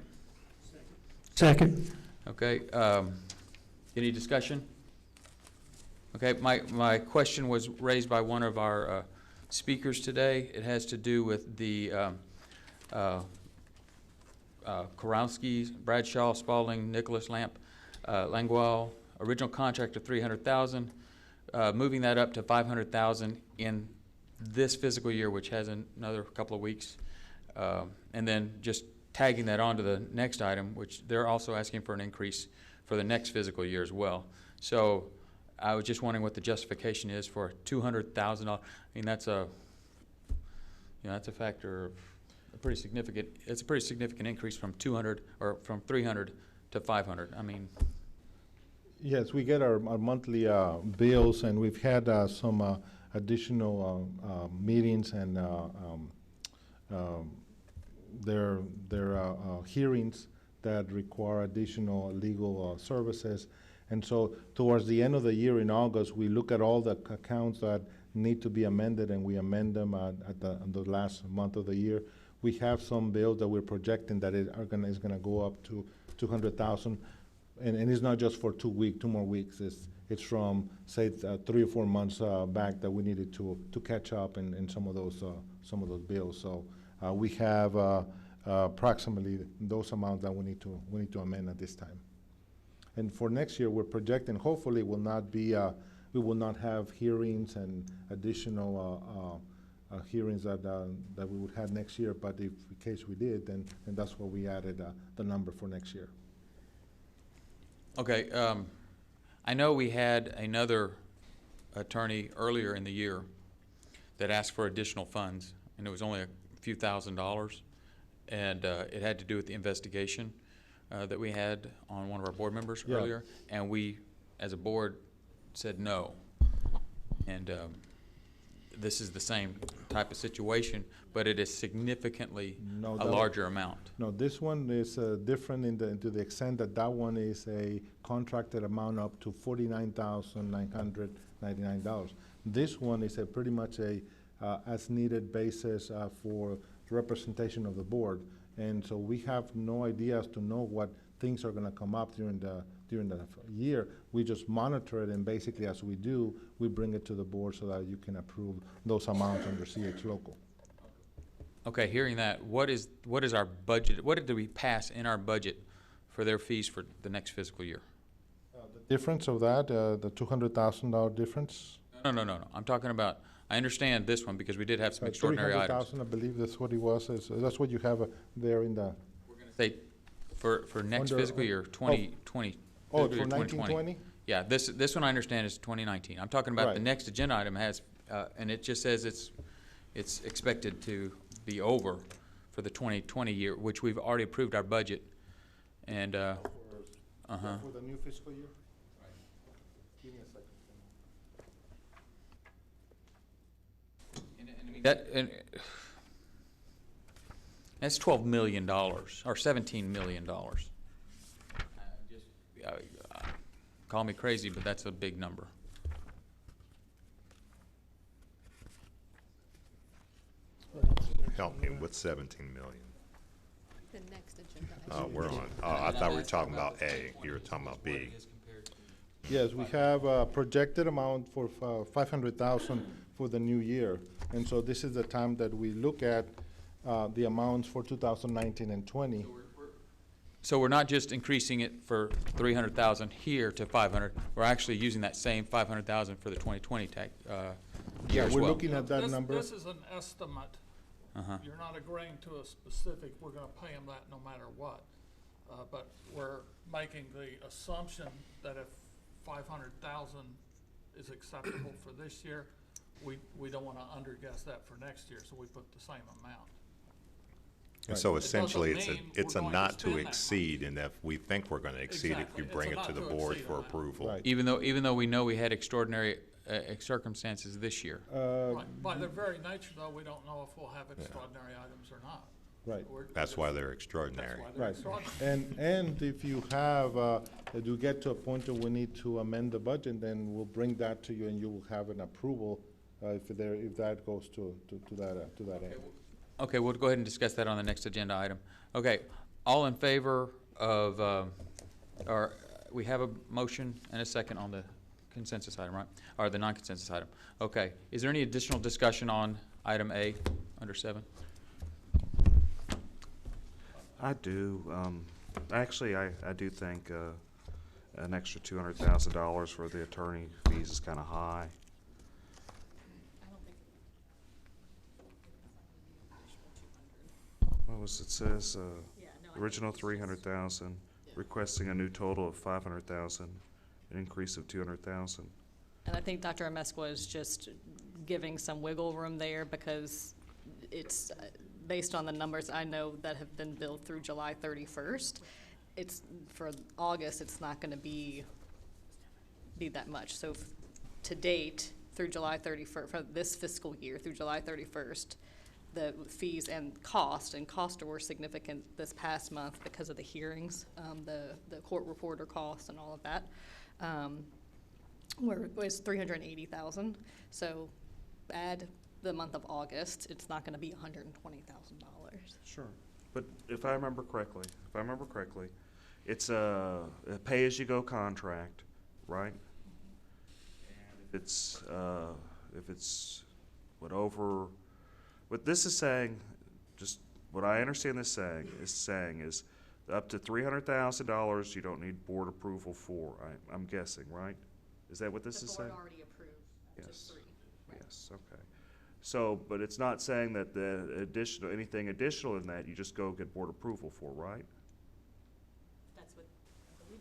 Second. Okay, any discussion? Okay, my question was raised by one of our speakers today. It has to do with the Kurowski's, Bradshaw, Spalding, Nicholas Lamp, Langwell, original contract of $300,000, moving that up to $500,000 in this fiscal year, which has another couple of weeks, and then just tagging that onto the next item, which they're also asking for an increase for the next fiscal year as well. So I was just wondering what the justification is for $200,000. I mean, that's a, that's a factor of a pretty significant. It's a pretty significant increase from 200 or from 300 to 500. I mean. Yes, we get our monthly bills, and we've had some additional meetings and their hearings that require additional legal services. And so towards the end of the year in August, we look at all the accounts that need to be amended, and we amend them at the last month of the year. We have some bills that we're projecting that is going to go up to $200,000. And it's not just for 2 more weeks. It's from, say, 3 or 4 months back that we needed to catch up in some of those bills. So we have approximately those amounts that we need to amend at this time. And for next year, we're projecting hopefully will not be we will not have hearings and additional hearings that we would have next year. But if in case we did, then that's why we added the number for next year. Okay, I know we had another attorney earlier in the year that asked for additional funds, and it was only a few $1,000s, and it had to do with the investigation. that we had on one of our board members Yeah. earlier, and we, as a board, said no. And this is the same type of situation, but it is significantly No, a that- larger amount. No, this one is different to the extent that that one is a contracted amount up to $49,999. This one is pretty much a as-needed basis for representation of the board. And so we have no idea as to know what things are gonna come up during the year. We just monitor it, and basically as we do, we bring it to the board so that you can approve those amounts under CH local. Okay, hearing that, what is our budget, what did we pass in our budget for their fees for the next fiscal year? The difference of that, the $200,000 difference? No, I'm talking about, I understand this one because we did have some extraordinary items. 300,000, I believe that's what it was, that's what you have there in the. Say, for next Under- fiscal year, 2020. Oh, fiscal for year 1920? Yeah, this one I understand is 2019. I'm talking about the Right. next agenda item has, and it just says it's expected to be over for the 2020 year, which we've already approved our budget. And, For the new fiscal year? Give me a second. That's $12 million, or $17 million. Call me crazy, but that's a big number. Help me with 17 million. The next agenda. We're on, I thought we were talking about A, you were talking about B. Yes, we have a projected amount for 500,000 for the new year. And so this is the time that we look at the amounts for 2019 and 20. So we're not just increasing it for 300,000 here to 500, we're actually using that same 500,000 for the 2020 tax, year Yeah, as we're well. looking at that number. This is an estimate. You're not agreeing to a specific, we're gonna pay them that no matter what. But we're making the assumption that if 500,000 is acceptable for this year, we don't wanna underguess that for next year, so we put the same amount. And so It doesn't essentially, mean it's a we're going to not to spend that money. exceed, and if we think we're gonna exceed it, Exactly. you It's bring a it not to the to board exceed for amount. approval. Right. Even though we know we had extraordinary circumstances this year. Right. By their very nature, though, we don't know if we'll have extraordinary items or not. Right. That's why they're extraordinary. That's why they're Right, extraordinary. and if you have, if you get to a point where we need to amend the budget, then we'll bring that to you and you will have an approval, if that goes to that end. Okay, we'll go ahead and discuss that on the next agenda item. Okay, all in favor of, or we have a motion and a second on the consensus item, right? Or the non-consensus item. Okay, is there any additional discussion on item A under 7? I do. Actually, I do think an extra $200,000 for the attorney fees is kind of high. What was it says? Original 300,000, requesting a new total of 500,000, an increase of 200,000. And I think Dr. Amesk was just giving some wiggle room there because it's based on the numbers I know that have been billed through July 31st. It's for August, it's not going to be that much. So to date, through July 31st, for this fiscal year, through July 31st, the fees and cost were significant this past month because of the hearings, the court reporter costs and all of that. Was $380,000. So add the month of August, it's not going to be $120,000. Sure. But if I remember correctly, it's a pay-as-you-go contract, right? And if it's what this is saying, just what I understand this saying is up to $300,000 you don't need board approval for. I'm guessing, right? Is that what this is saying? The board already approved up Yes. to 3. Right. Yes, okay. So, but it's not saying that anything additional than that, you just go get board approval for, right?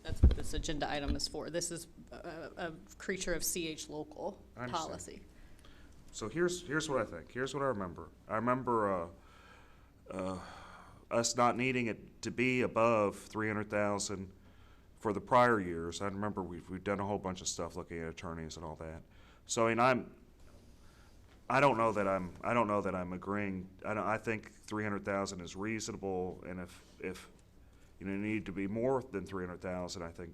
That's what this agenda item is for. This is a creature of CH local I understand. policy. So here's what I think. Here's what I remember. I remember us not needing it to be above 300,000 for the prior years. I remember we've done a whole bunch of stuff looking at attorneys and all that. So I mean, I don't know that I'm agreeing. I think 300,000 is reasonable, and if you need to be more than 300,000, I think,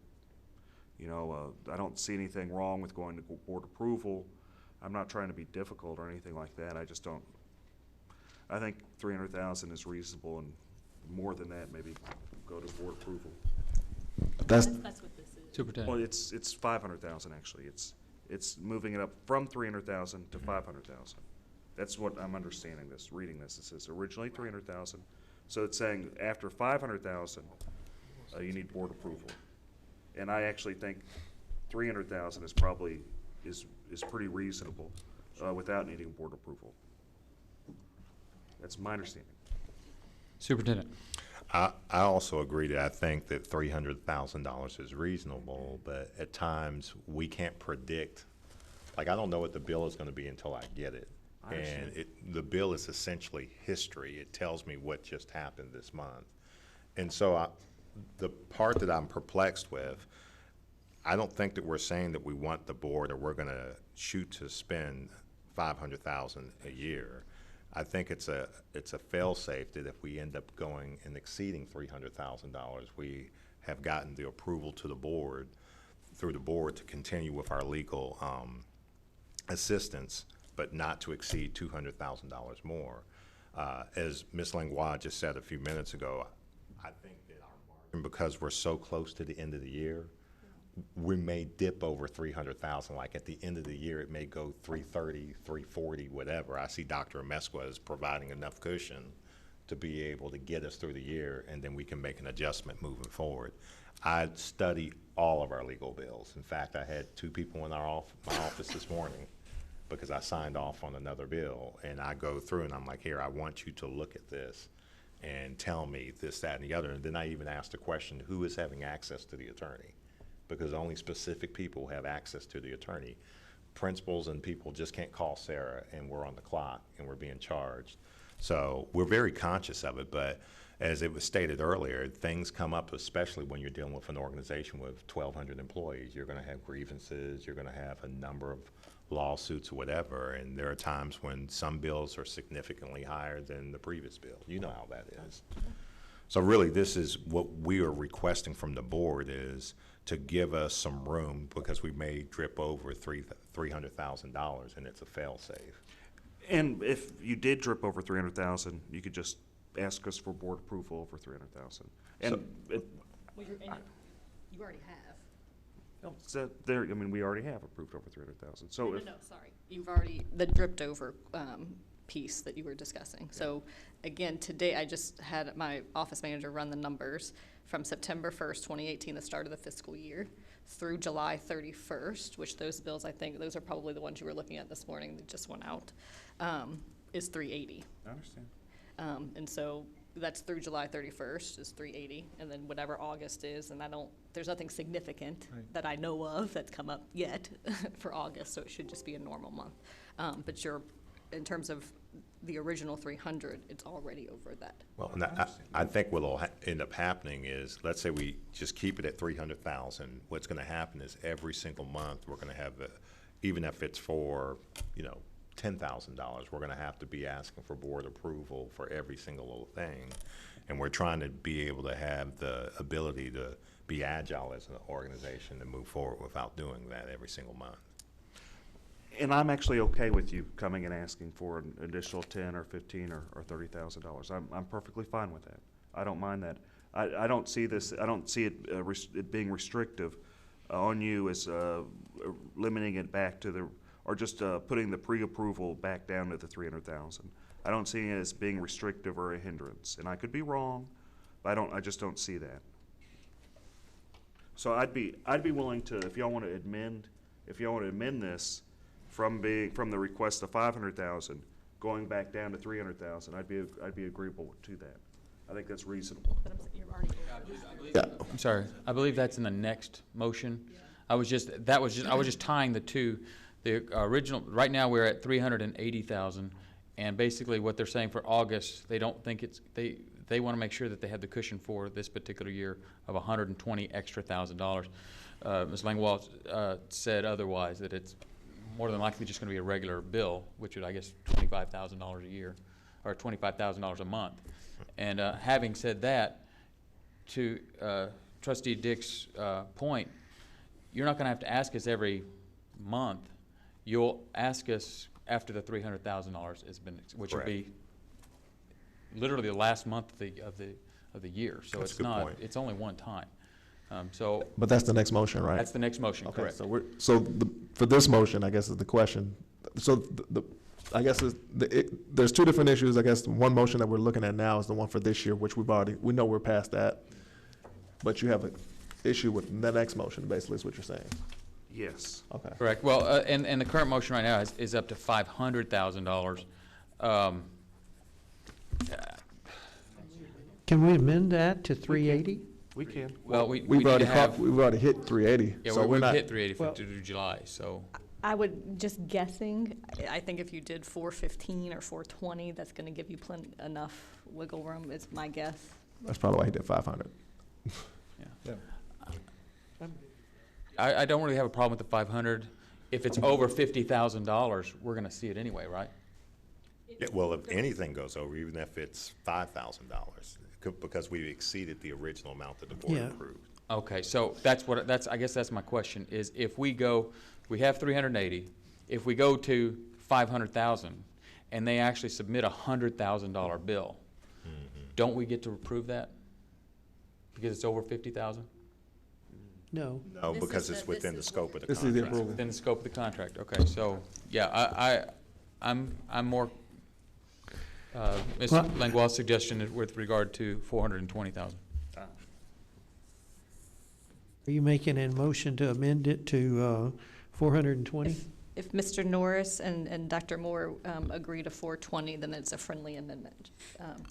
I don't see anything wrong with going to board approval. I'm not trying to be difficult or anything like that. I think 300,000 is reasonable, and more than that, maybe go to board approval. That's what this is. Superintendent. Well, it's 500,000 actually. It's moving it up from 300,000 to 500,000. That's what I'm understanding this, reading this. It says originally 300,000. So it's saying after 500,000, you need board approval. And I actually think 300,000 is probably, is pretty reasonable without needing board approval. That's my understanding. Superintendent. I also agree that I think that $300,000 is reasonable, but at times we can't predict. Like, I don't know what the bill is going to be until I get it. And the bill is essentially history. It tells me what just happened this month. And so the part that I'm perplexed with, I don't think that we're saying that we want the board or we're going to shoot to spend $500,000 a year. I think it's a fail-safe that if we end up going and exceeding $300,000, we have gotten the approval to the board, through the board, to continue with our legal assistance, but not to exceed $200,000 more. As Ms. Langlois just said a few minutes ago, I think that our margin, because we're so close to the end of the year, we may dip over 300,000. Like at the end of the year, it may go 330, 340, whatever. I see Dr. Amesqua is providing enough cushion to be able to get us through the year, and then we can make an adjustment moving forward. I study all of our legal bills. In fact, I had 2 people in my office this morning because I signed off on another bill, and I go through and I'm like, here, I want you to look at this and tell me this, that, and the other. And then I even asked the question, who is having access to the attorney? Because only specific people have access to the attorney. Principals and people just can't call Sarah, and we're on the clock and we're being charged. So we're very conscious of it, but as it was stated earlier, things come up, especially when you're dealing with an organization with 1,200 employees. You're gonna have grievances, you're gonna have a number of lawsuits or whatever, and there are times when some bills are significantly higher than the previous bill. You know how that is. So really, this is what we are requesting from the board, is to give us some room, because we may drip over $300,000, and it's a fail-safe. And if you did drip over 300,000, you could just ask us for board approval over 300,000. And Well, you already have. so there, I mean, we already have approved over 300,000. So No, sorry. You've already, the dripped over piece that you were discussing. So again, today I just had my office manager run the numbers from September 1st, 2018, the start of the fiscal year, through July 31st, which those bills, I think, those are probably the ones you were looking at this morning that just went out, is 380. I understand. And so that's through July 31st is 380, and then whatever August is, and there's nothing significant that I know of that's come up yet for August, so it should just be a normal month. But in terms of the original 300, it's already over that. Well, and I think what will end up happening is, let's say we just keep it at 300,000. What's going to happen is every single month we're going to have, even if it's for, $10,000, we're going to have to be asking for board approval for every single little thing. And we're trying to be able to have the ability to be agile as an organization and move forward without doing that every single month. And I'm actually okay with you coming and asking for an additional 10 or 15 or $30,000. I'm perfectly fine with that. I don't mind that. I don't see this. I don't see it being restrictive on you as limiting it back to the, or just putting the pre-approval back down to the 300,000. I don't see it as being restrictive or a hindrance. And I could be wrong, but I just don't see that. So I'd be willing to, if y'all want to amend this from the request of 500,000 going back down to 300,000, I'd be agreeable to that. I think that's reasonable. But you're already I'm sorry. I believe that's in the next motion. Yeah. I was just tying the two. The original, right now we're at 380,000, And basically what they're saying for August, they don't think it's, they want to make sure that they have the cushion for this particular year of $120 extra thousand dollars. Ms. Langwell said otherwise, that it's more than likely just going to be a regular bill, which is, I guess, $25,000 a year, or $25,000 a month. And having said that, to Trustee Dick's point, you're not going to have to ask us every month. You'll ask us after the $300,000 has been, which will be literally the last month of the year. So That's a it's good not. point. It's only one time. So. But that's the next motion, right? That's the next motion, Okay, correct. so for this motion, I guess is the question. So I guess there's two different issues. I guess one motion that we're looking at now is the one for this year, which we know we're past that. But you have an issue with the next motion, basically, is what you're saying. Yes. Okay. Correct. Well, and the current motion right now is up to $500,000. Can we amend that to 380? We can. Well, we've need already to have. we've already hit 380. Yeah, so we've not, hit 380 Well- to do July, so. I would, just guessing, I think if you did 415 or 420, that's gonna give you enough wiggle room, is my guess. That's probably why he did 500. Yeah. I don't really have a problem with the 500. If it's over $50,000, we're going to see it anyway, right? Yeah, well, if anything goes over, even if it's $5,000, because we've exceeded the original amount that the board Yeah. approved. Okay, so I guess that's my question, is if we have 380, if we go to 500,000 and they actually submit a $100,000 bill, don't we get to approve that? Because it's over 50,000? No. No, because it's within the scope of the This is the contract. approval. Within the scope of the contract, okay, so, yeah, I'm more, Ms. Well- Langwell's suggestion is with regard to 420,000. Are you making a motion to amend it to 420? If Mr. Norris and Dr. Moore agree to 420, then it's a friendly amendment,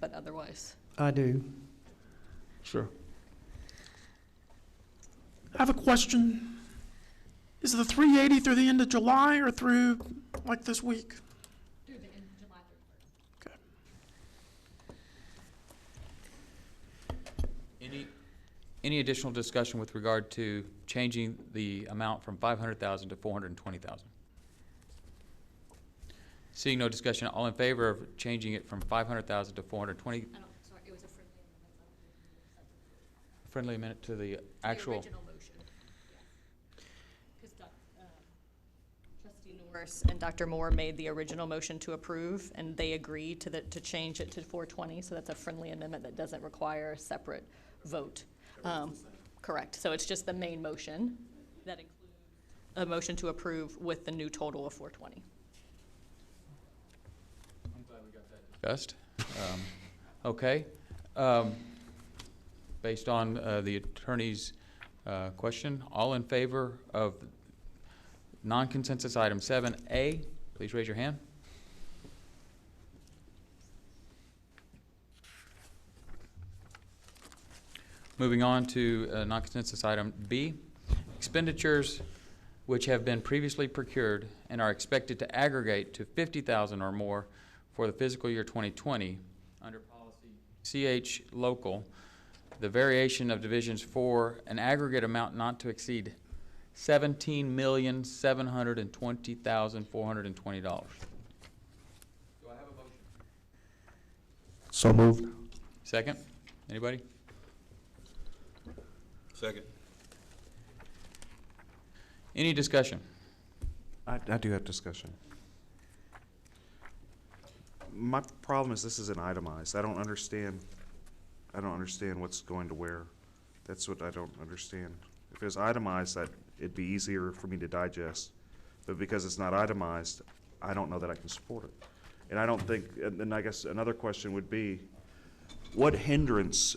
but otherwise. I do. Sure. I have a question. Is the 380 through the end of July or through like this week? Through the end of July 31st. Okay. Any additional discussion with regard to changing the amount from 500,000 to 420,000? Seeing no discussion, all in favor of changing it from 500,000 to 420? Sorry, it was a friendly amendment. Friendly amendment to the actual. The original motion, yeah. Because Trustee Norris and Dr. Moore made the original motion to approve, and they agreed to change it to 420, so that's a friendly amendment that doesn't require a separate vote. Correct, so it's just the main motion that includes a motion to approve with the new total of 420. I'm glad we got that discussed. Okay. Based on the attorney's question, all in favor of non-consensus item 7A, please raise your hand. Moving on to non-consensus item B, expenditures which have been previously procured and are expected to aggregate to $50,000 or more for the fiscal year 2020 under policy CH local, the variation of divisions for an aggregate amount not to exceed $17,720,420. Do I have a motion? So moved. Second? Anybody? Second. Any discussion? I do have discussion. My problem is this isn't itemized. I don't understand what's going to where. That's what I don't understand. If it was itemized, it'd be easier for me to digest. But because it's not itemized, I don't know that I can support it. And I don't think, and I guess another question would be, what hindrance,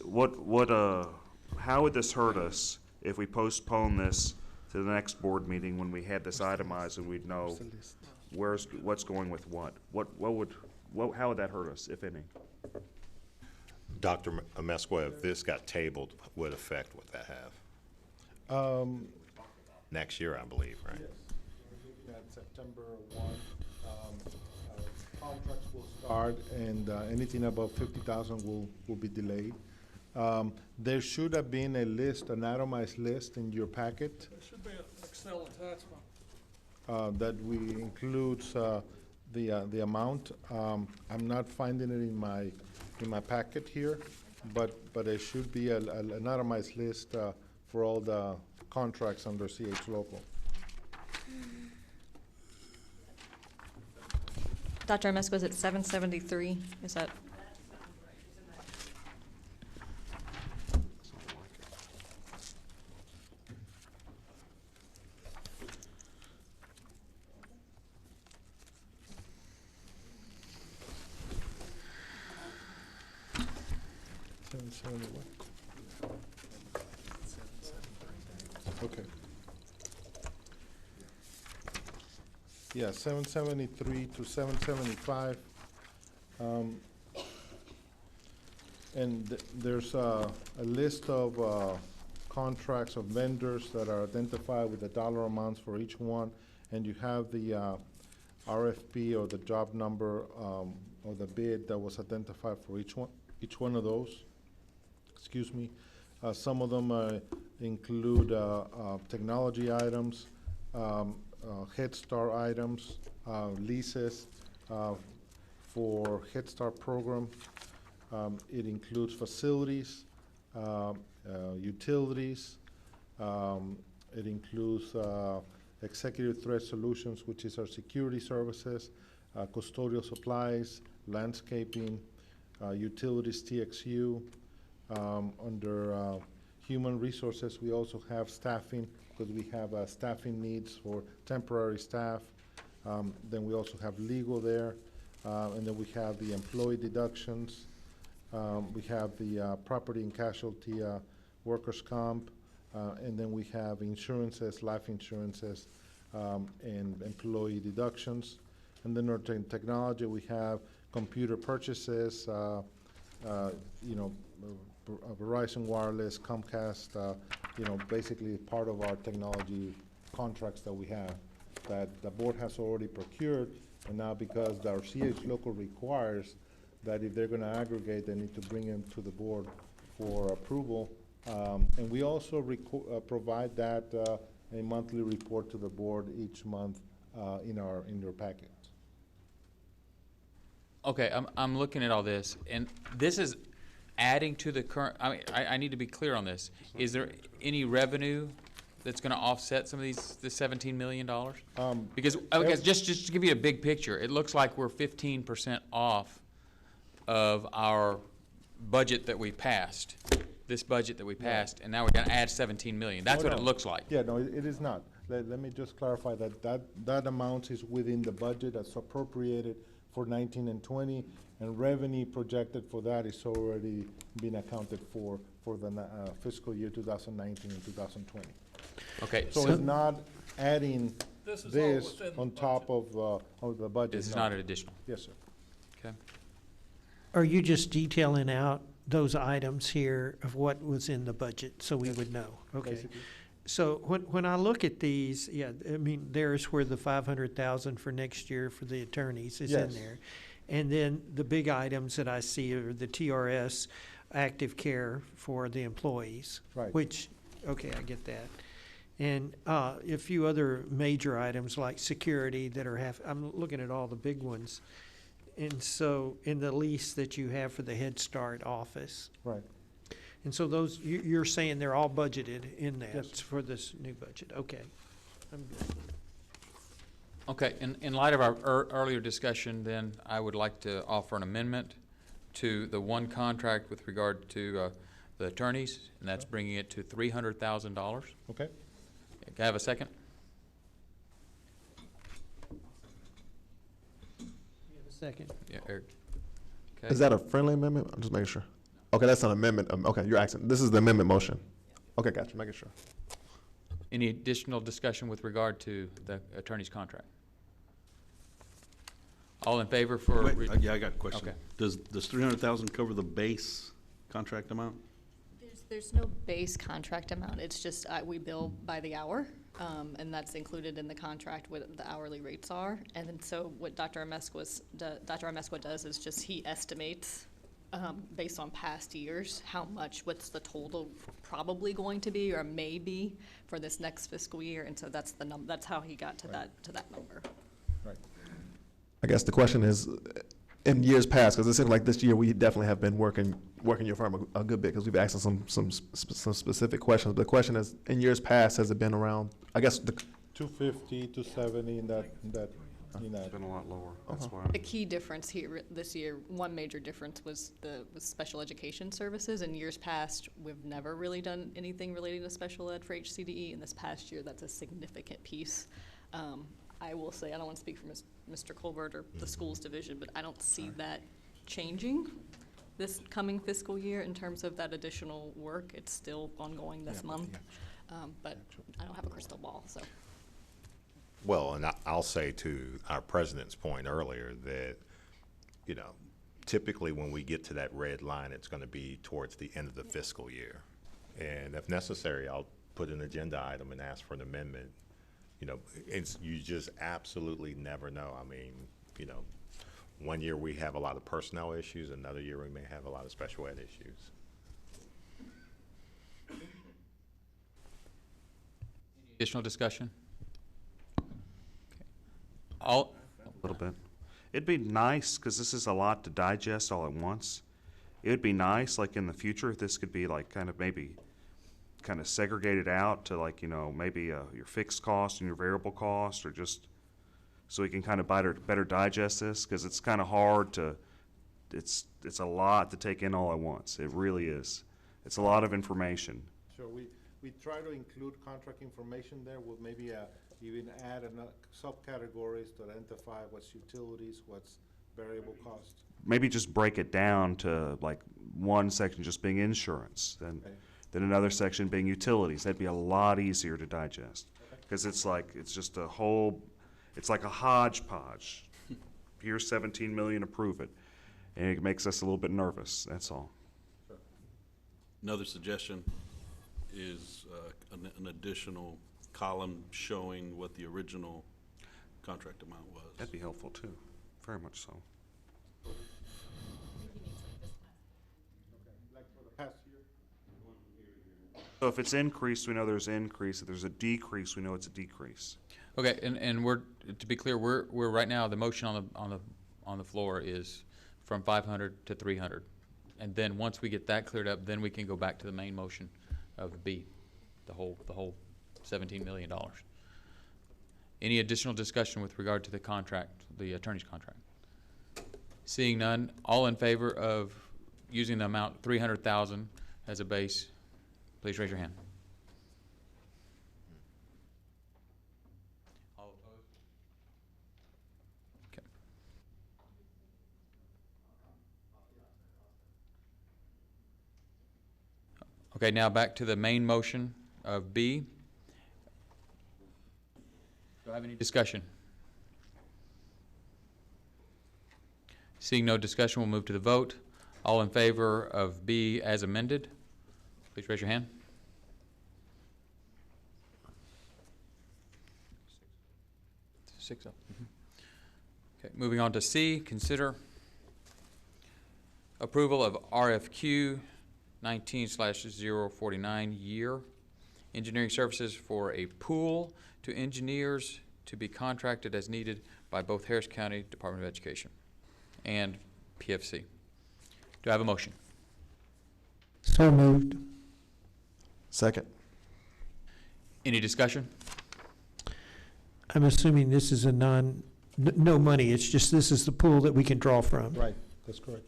how would this hurt us if we postpone this to the next board meeting when we had this itemized and we'd know what's going with what? How would that hurt us, if any? Dr. Amesqua, if this got tabled, what effect would that have? Next year, I believe, right? Yes. We're looking at September 1, contracts will start, and anything above 50,000 will be delayed. There should have been a list, an itemized list in your packet There should be an Excel attachment. that we includes the amount. I'm not finding it in my packet here, but there should be an itemized list for all the contracts under CH Local. Dr. Amesco, was it 773? Is that? Okay. Yeah, 773 to 775. And there's a list of contracts of vendors that are identified with the dollar amounts for each one, and you have the RFP or the job number or the bid that was identified for each one of those. Excuse me. Some of them include technology items, Head Start items, leases for Head Start program. It includes facilities, utilities. It includes executive threat solutions, which is our security services, custodial supplies, landscaping, utilities TXU. Under human resources, we also have staffing, because we have staffing needs for temporary staff. Then we also have legal there, and then we have the employee deductions. We have the property and casualty workers' comp, and then we have insurances, life insurances, and employee deductions. And then our technology, we have computer purchases, you know, Verizon Wireless, Comcast, you know, basically part of our technology contracts that we have that the board has already procured, and now because our CH local requires that if they're gonna aggregate, they need to bring them to the board for approval. And we also provide that a monthly report to the board each month in your packet. Okay, I'm looking at all this, and this is adding to the current, I need to be clear on this. Is there any revenue that's gonna offset some of the $17 million? Because, okay, just to give you a big picture, it looks like we're 15% off of our budget that we passed, this budget that we passed, and now we're gonna add 17 million. That's what it looks like. Yeah, no, it is not. Let me just clarify that amount is within the budget that's appropriated for 19 and 20, and revenue projected for that is already been accounted for the fiscal year 2019 and 2020. Okay. So it's not adding This is all this within the on top of the budget. This is no. not an additional. Yes, sir. Okay. Are you just detailing out those items here of what was in the budget, so we would know? Okay. Basically. So when I look at these, yeah, I mean, there's where the 500,000 for next year for the attorneys is in Yes. there. And then the big items that I see are the TRS active care for the employees. Right. Which, okay, I get that. And a few other major items like security that are I'm looking at all the big ones. And so in the lease that you have for the Head Start office. Right. And so those, you're saying they're all budgeted in that Yes. for this new budget? Okay. I'm good. Okay, in light of our earlier discussion, then I would like to offer an amendment to the one contract with regard to the attorneys, and that's bringing it to $300,000. Okay. Can I have a second? You have a second? Yeah, Eric. Okay. Is that a friendly amendment? I'm just making sure. Okay, that's an amendment. Okay, you're asking. This is the amendment motion. Okay, gotcha. Making sure. Any additional discussion with regard to the attorney's contract? All in favor for? Wait, yeah, I got a question. Okay. Does 300,000 cover the base contract amount? There's no base contract amount. It's just we bill by the hour. And that's included in the contract what the hourly rates are. And then so what Dr. Amesqua does is just he estimates based on past years what's the total probably going to be or may be for this next fiscal year. And so that's that's how he got to that number. Right. I guess the question is, in years past, because it seems like this year we definitely have been working your firm a good bit because we've asked some specific questions. But the question is, in years past, has it been around? I guess the 250, 270 in that. It's been a lot lower. That's why. The key difference here this year, one major difference was special education services. In years past, we've never really done anything relating to special ed for HCDE. In this past year, that's a significant piece. I will say, I don't want to speak for Mr. Colbert or the schools division, but I don't see that changing this coming fiscal year in terms of that additional work. It's still ongoing this month, but I don't have a crystal ball, so. Well, and I'll say to our president's point earlier that, you know, typically when we get to that red line, it's going to be towards the end of the fiscal year. And if necessary, I'll put an agenda item and ask for an amendment. You know, you just absolutely never know. I mean, you know, one year we have a lot of personnel issues, another year we may have a lot of special ed issues. Additional discussion? A little bit. It'd be nice, because this is a lot to digest all at once. It would be nice, like in the future, if this could be like kind of segregated out to, like, you know, maybe your fixed cost and your variable cost, or just so we can kind of better digest this, because it's kind of hard to, it's a lot to take in all at once. It really is. It's a lot of information. Sure, we try to include contract information there. We'll maybe even add subcategories to identify what's utilities, what's variable cost. Maybe just break it down to like one section just being insurance, then another section being utilities. That'd be a lot easier to digest, because it's like it's like a hodgepodge. Here's 17 million, approve it, and it makes us a little bit nervous. That's all. Sure. Another suggestion is an additional column showing what the original contract amount was. That'd be helpful too, very much so. Like for the past year? So if it's increased, we know there's an increase. If there's a decrease, we know it's a decrease. Okay, and we're, to be clear, we're right now, the motion on the floor is from 500 to 300. And then once we get that cleared up, then we can go back to the main motion of B, the whole $17 million. Any additional discussion with regard to the contract, the attorney's contract? Seeing none, all in favor of using the amount 300,000 as a base, please raise your hand. All opposed? Okay. Okay, now back to the main motion of B. Do I have any discussion? Seeing no discussion, we'll move to the vote. All in favor of B as amended, please raise your hand. 6 up. Okay, moving on to C, consider approval of RFQ 19/049 year engineering services for a pool to engineers to be contracted as needed by both Harris County Department of Education and PFC. Do I have a motion? So moved. second. Any discussion? I'm assuming this is a no money, it's just this is the pool that we can draw from. Right, that's correct.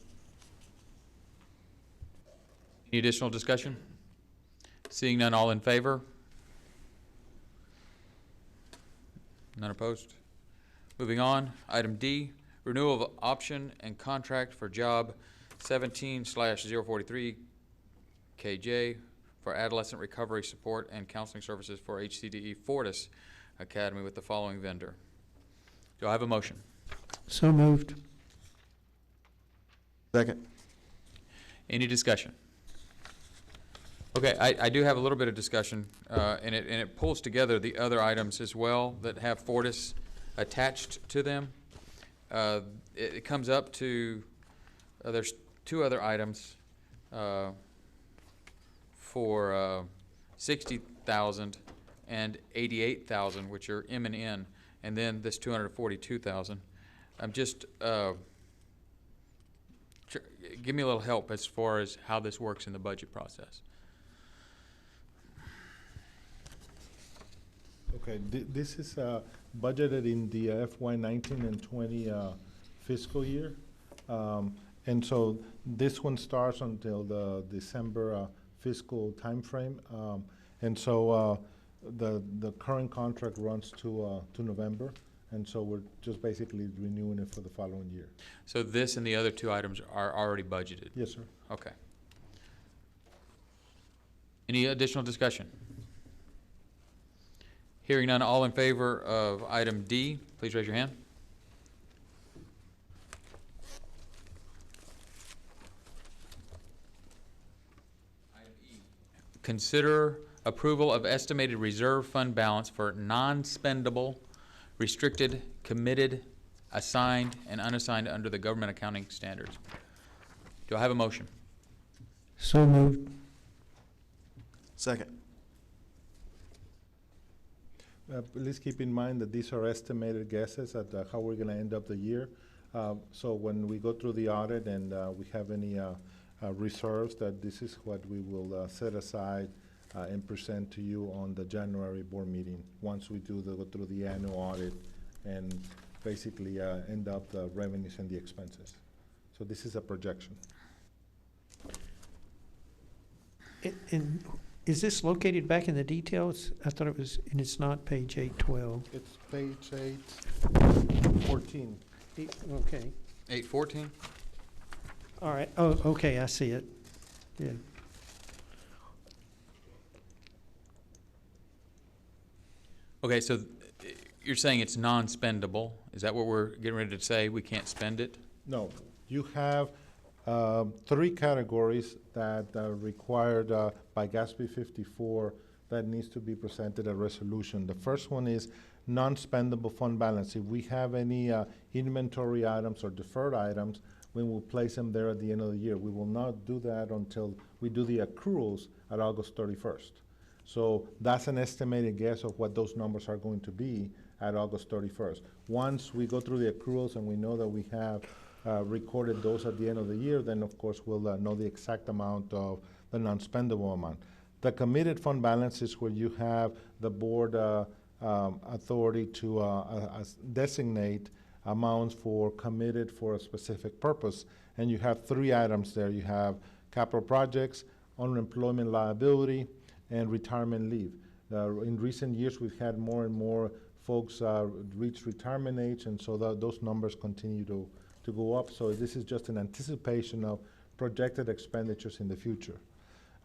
Any additional discussion? Seeing none, all in favor? None opposed? Moving on, item D, renewal of option and contract for job 17/043 KJ for adolescent recovery support and counseling services for HCDE Fortis Academy with the following vendor. Do I have a motion? So moved. Second. Any discussion? Okay, I do have a little bit of discussion, and it pulls together the other items as well that have Fortis attached to them. It comes up to, there's two other items for 60,000 and 88,000, which are M&N, and then this 242,000. I'm just, give me a little help as far as how this works in the budget process. Okay, this is budgeted in the FY 19 and 20 fiscal year. And so this one starts until the December fiscal timeframe. And so the current contract runs to November. And so we're just basically renewing it for the following year. So this and the other two items are already budgeted? Yes, sir. Okay. Any additional discussion? Hearing none, all in favor of item D, please raise your hand. Item E. Consider approval of estimated reserve fund balance for non-spendable, restricted, committed, assigned, and unassigned under the government accounting standards. Do I have a motion? So moved. Second. Please keep in mind that these are estimated guesses at how we're going to end up the year. So when we go through the audit and we have any reserves, that this is what we will set aside and present to you on the January board meeting once we go through the annual audit and basically end up the revenues and the expenses. So this is a projection. And is this located back in the details? I thought it was, and it's not page 812. It's page 814. Okay. 814? All right. Oh, okay, I see it. Yeah. Okay, so you're saying it's non-spendable. Is that what we're getting ready to say? We can't spend it? No, you have three categories that are required by GASB 54 that needs to be presented a resolution. The first one is non-spendable fund balance. If we have any inventory items or deferred items, we will place them there at the end of the year. We will not do that until we do the accruals at August 31st. So that's an estimated guess of what those numbers are going to be at August 31st. Once we go through the accruals and we know that we have recorded those at the end of the year, then of course we'll know the exact amount of the non-spendable amount. The committed fund balance is where you have the board authority to designate amounts for committed for a specific purpose. And you have three items there. You have capital projects, unemployment liability, and retirement leave. In recent years, we've had more and more folks reach retirement age, and so those numbers continue to go up. So this is just an anticipation of projected expenditures in the future.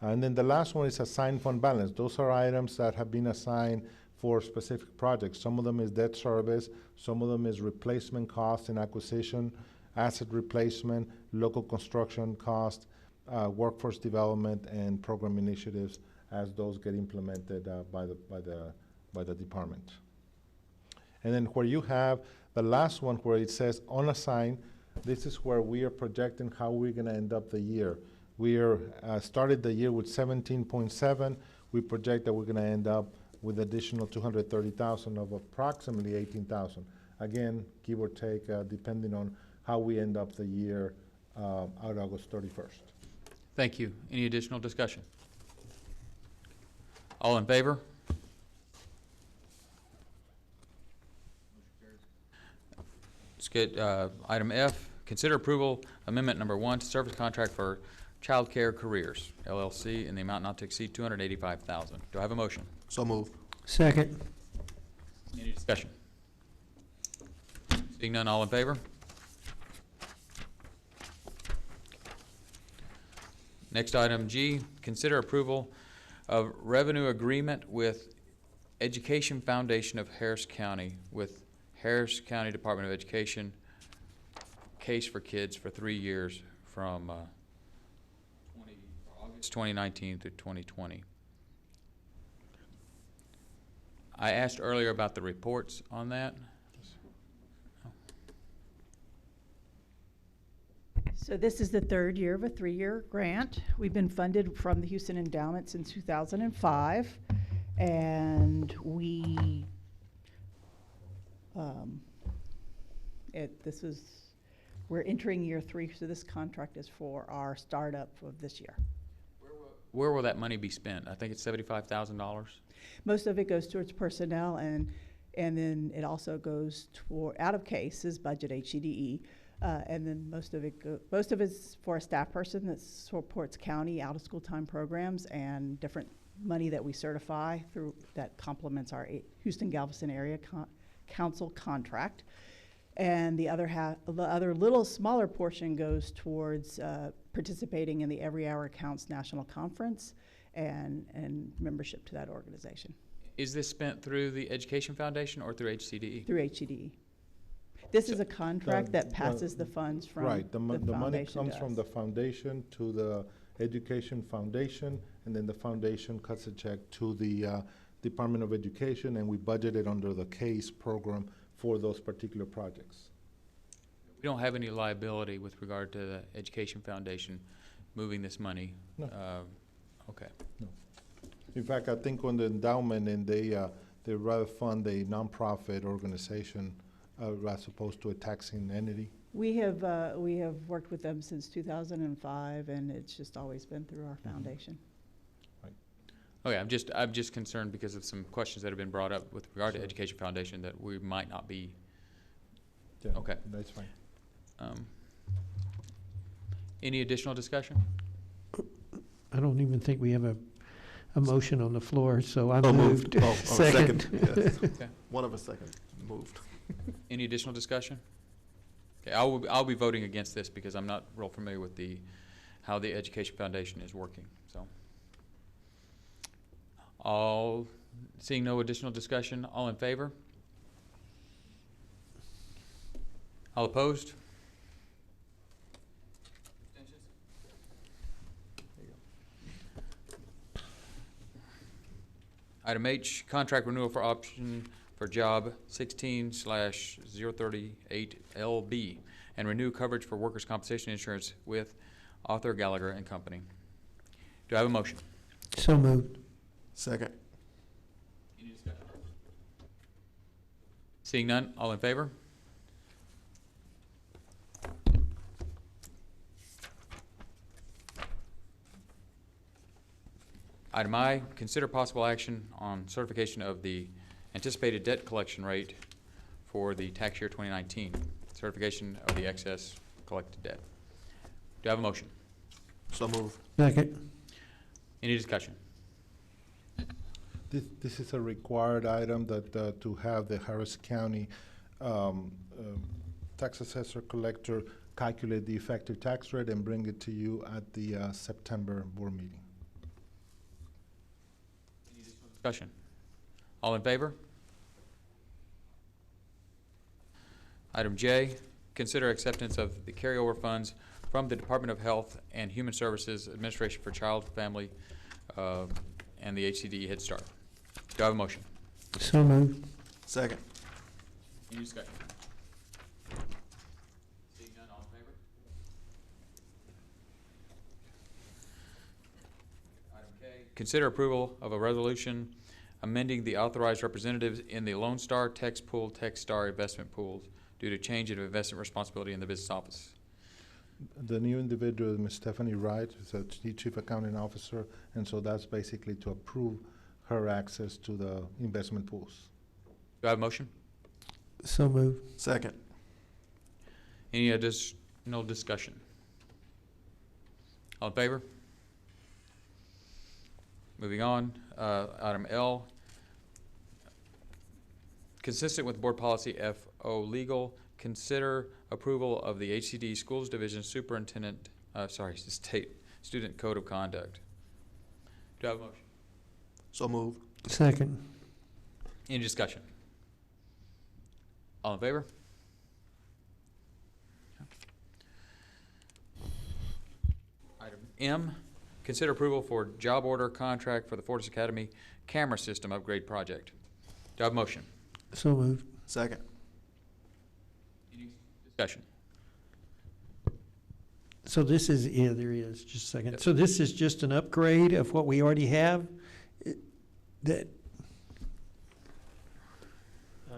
And then the last one is assigned fund balance. Those are items that have been assigned for specific projects. Some of them is debt service, some of them is replacement cost and acquisition, asset replacement, local construction cost, workforce development, and program initiatives as those get implemented by the department. And then where you have the last one where it says unassigned, this is where we are projecting how we're going to end up the year. We are started the year with 17.7. We project that we're going to end up with additional 230,000 of approximately 18,000. Again, give or take, depending on how we end up the year out August 31st. Thank you. Any additional discussion? All in favor? Let's get item F. Consider approval amendment number 1 to service contract for Child Care Careers, LLC, in the amount not to exceed $285,000. Do I have a motion? So moved. Second. Any discussion? Seeing none, all in favor? Next item G, consider approval of revenue agreement with Education Foundation of Harris County with Harris County Department of Education, Case for Kids for 3 years from August It's 2019 through 2020. I asked earlier about the reports on that. So this is the third year of a 3-year grant. We've been funded from the Houston Endowment since 2005, and we're entering year 3, so this contract is for our startup of this year. Where will that money be spent? I think it's $75,000. Most of it goes towards personnel, and then it also goes toward out of cases budget HCDE. And then most of it's for a staff person that supports county out of school time programs and different money that we certify through that complements our Houston Galveston Area Council contract. And the other little smaller portion goes towards participating in the Every Hour Counts National Conference and membership to that organization. Is this spent through the Education Foundation or through HCDE? Through HCDE. This is a contract that passes the funds from right. The money comes from the the foundation to the Education Foundation, and then the foundation cuts a check to the Department of Education, and we budget it under the CASE program for those particular projects. We don't have any liability with regard to the Education Foundation moving this money? No. Okay. No. In fact, I think on the endowment, and they rather fund a nonprofit organization as opposed to a taxing entity. We have worked with them since 2005, and it's just always been through our foundation. Right. Okay, I'm just concerned because of some questions that have been brought up with regard to Education Foundation that we might not be. Yeah, okay, that's fine. Any additional discussion? I don't even think we have a motion on the floor, so I moved. moved. Second. Yes. Okay. One of a second moved. Any additional discussion? Okay, I'll be voting against this because I'm not real familiar with how the Education Foundation is working. So, seeing no additional discussion, all in favor? All opposed? Item H, contract renewal for option for job 16/038LB and renew coverage for workers' compensation insurance with Arthur Gallagher and Company. Do I have a motion? So moved. Second. Any discussion? Seeing none, all in favor? Item I, consider possible action on certification of the anticipated debt collection rate for the tax year 2019, certification of the excess collected debt. Do I have a motion? So moved. Second. Any discussion? This is a required item that to have the Harris County tax assessor collector calculate the effective tax rate and bring it to you at the September board meeting. Discussion. All in favor? Item J, consider acceptance of the carryover funds from the Department of Health and Human Services Administration for Child, Family, and the HCDE Head Start. Do I have a motion? So moved. Second. Any discussion? Seeing none, all in favor? Item K, consider approval of a resolution amending the authorized representatives in the Lone Star, Tex Pool, Techstar investment pools due to change in investment responsibility in the business office. The new individual is Ms. Stephanie Wright, who's the Chief Accounting Officer, and so that's basically to approve her access to the investment pools. Do I have a motion? So moved. Second. Any additional discussion? All in favor? Moving on, item L, consistent with board policy FO legal, consider approval of the HCD Schools Division Superintendent, State Student Code of Conduct. Do I have a motion? So moved. Second. Any discussion? All in favor? Item M, consider approval for job order contract for the Fortis Academy camera system upgrade project. Do I have a motion? So moved. Second. Discussion. So this is, yeah, there is, just a second. So this is just an upgrade of what we already have? That,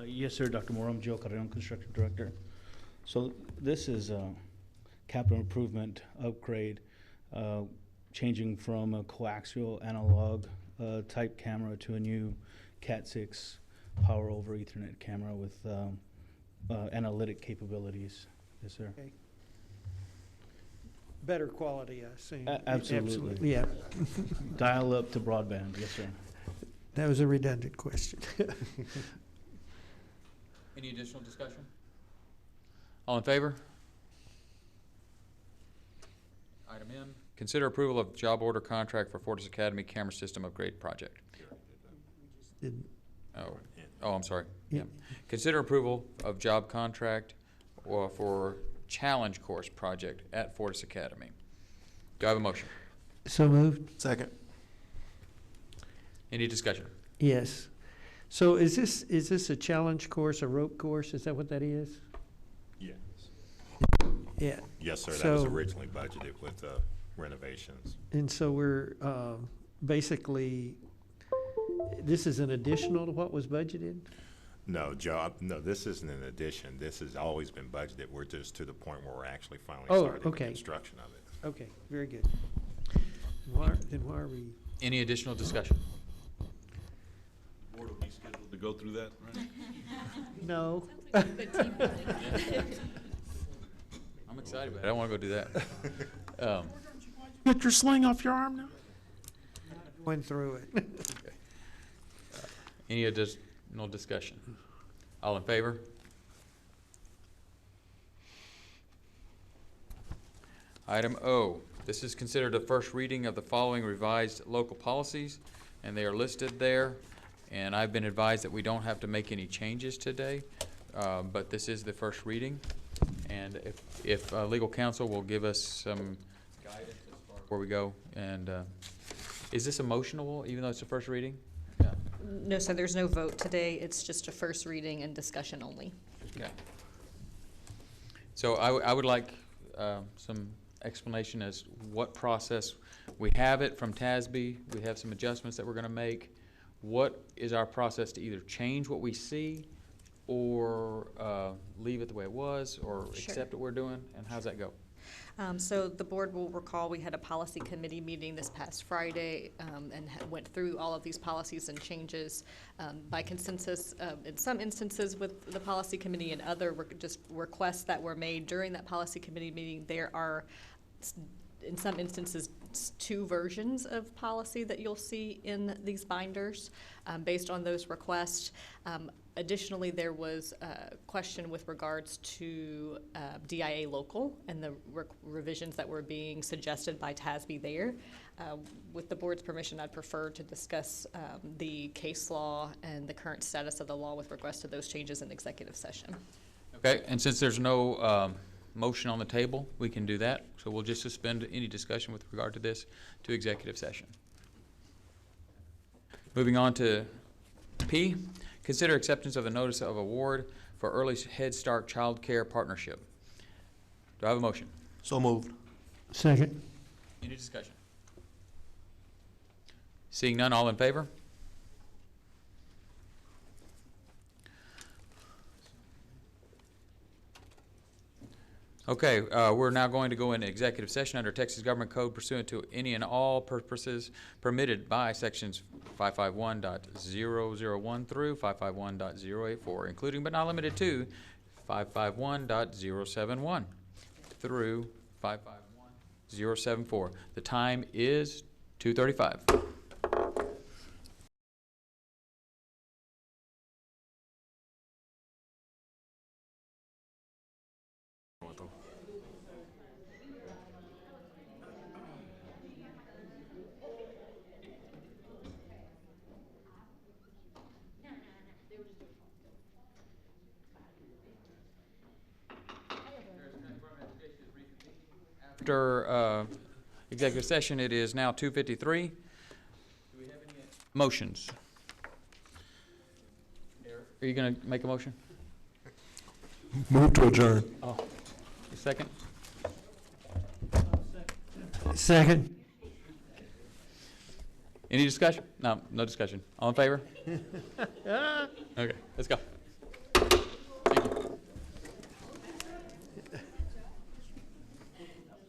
Yes, sir, Dr. Moore. I'm Joe Carreon, Construction Director. So this is a capital improvement upgrade, changing from a coaxial analog type camera to a new Cat6 power over Ethernet camera with analytic capabilities. Yes, sir. okay. Better quality, I assume. Absolutely. Yeah. Dial up to broadband. Yes, sir. That was a redundant question. Any additional discussion? All in favor? Item M, consider approval of job order contract for Fortis Academy camera system upgrade project. Didn't- Oh, I'm sorry. Yeah. Yeah. Consider approval of job contract for challenge course project at Fortis Academy. Do I have a motion? So moved. Second. Any discussion? Yes. So is this a challenge course, a rope course? Is that what that is? Yes. Yeah. Yes, sir. That was So- originally budgeted with renovations. And so we're basically, this is an additional to what was budgeted? No, Joe, no, this isn't an addition. This has always been budgeted. We're just to the point where we're actually finally Oh, starting the okay. construction of it. Okay, very good. Then why are we? Any additional discussion? Board will be scheduled to go through that, right? No. I'm excited about it. I want to go do that. Get your sling off your arm now. Went through it. Any additional discussion? All in favor? Item O, this is considered a first reading of the following revised local policies, and they are listed there. And I've been advised that we don't have to make any changes today, but this is the first reading. And if legal counsel will give us some guidance as far as where we go. And is this emotional, even though it's the first reading? Yeah. No, sir, there's no vote today. It's just a first reading and discussion only. Okay. So I would like some explanation as what process. We have it from TASB. We have some adjustments that we're going to make. What is our process to either change what we see or leave it the way it was or Sure. accept what we're doing? And how's that go? So the board will recall we had a policy committee meeting this past Friday and went through all of these policies and changes by consensus in some instances with the policy committee and other just requests that were made during that policy committee meeting. There are, in some instances, two versions of policy that you'll see in these binders based on those requests. Additionally, there was a question with regards to DIA local and the revisions that were being suggested by TASB there. With the board's permission, I'd prefer to discuss the case law and the current status of the law with regards to those changes in executive session. Okay, and since there's no motion on the table, we can do that. So we'll just suspend any discussion with regard to this to executive session. Moving on to P, consider acceptance of the notice of award for Early Head Start Child Care Partnership. Do I have a motion? So moved. Second. Any discussion? Seeing none, all in favor? Okay, we're now going to go into executive session under Texas Government Code pursuant to any and all purposes permitted by sections 551.001 through 551.084, including but not limited to 551.071 through 551.074. The time is 2:35. After executive session. It is now 2:53. Do we have any motions? Are you going to make a motion? Move to adjourn. Oh, a second? Second. Any discussion? No, no discussion. All in favor? Okay, let's go.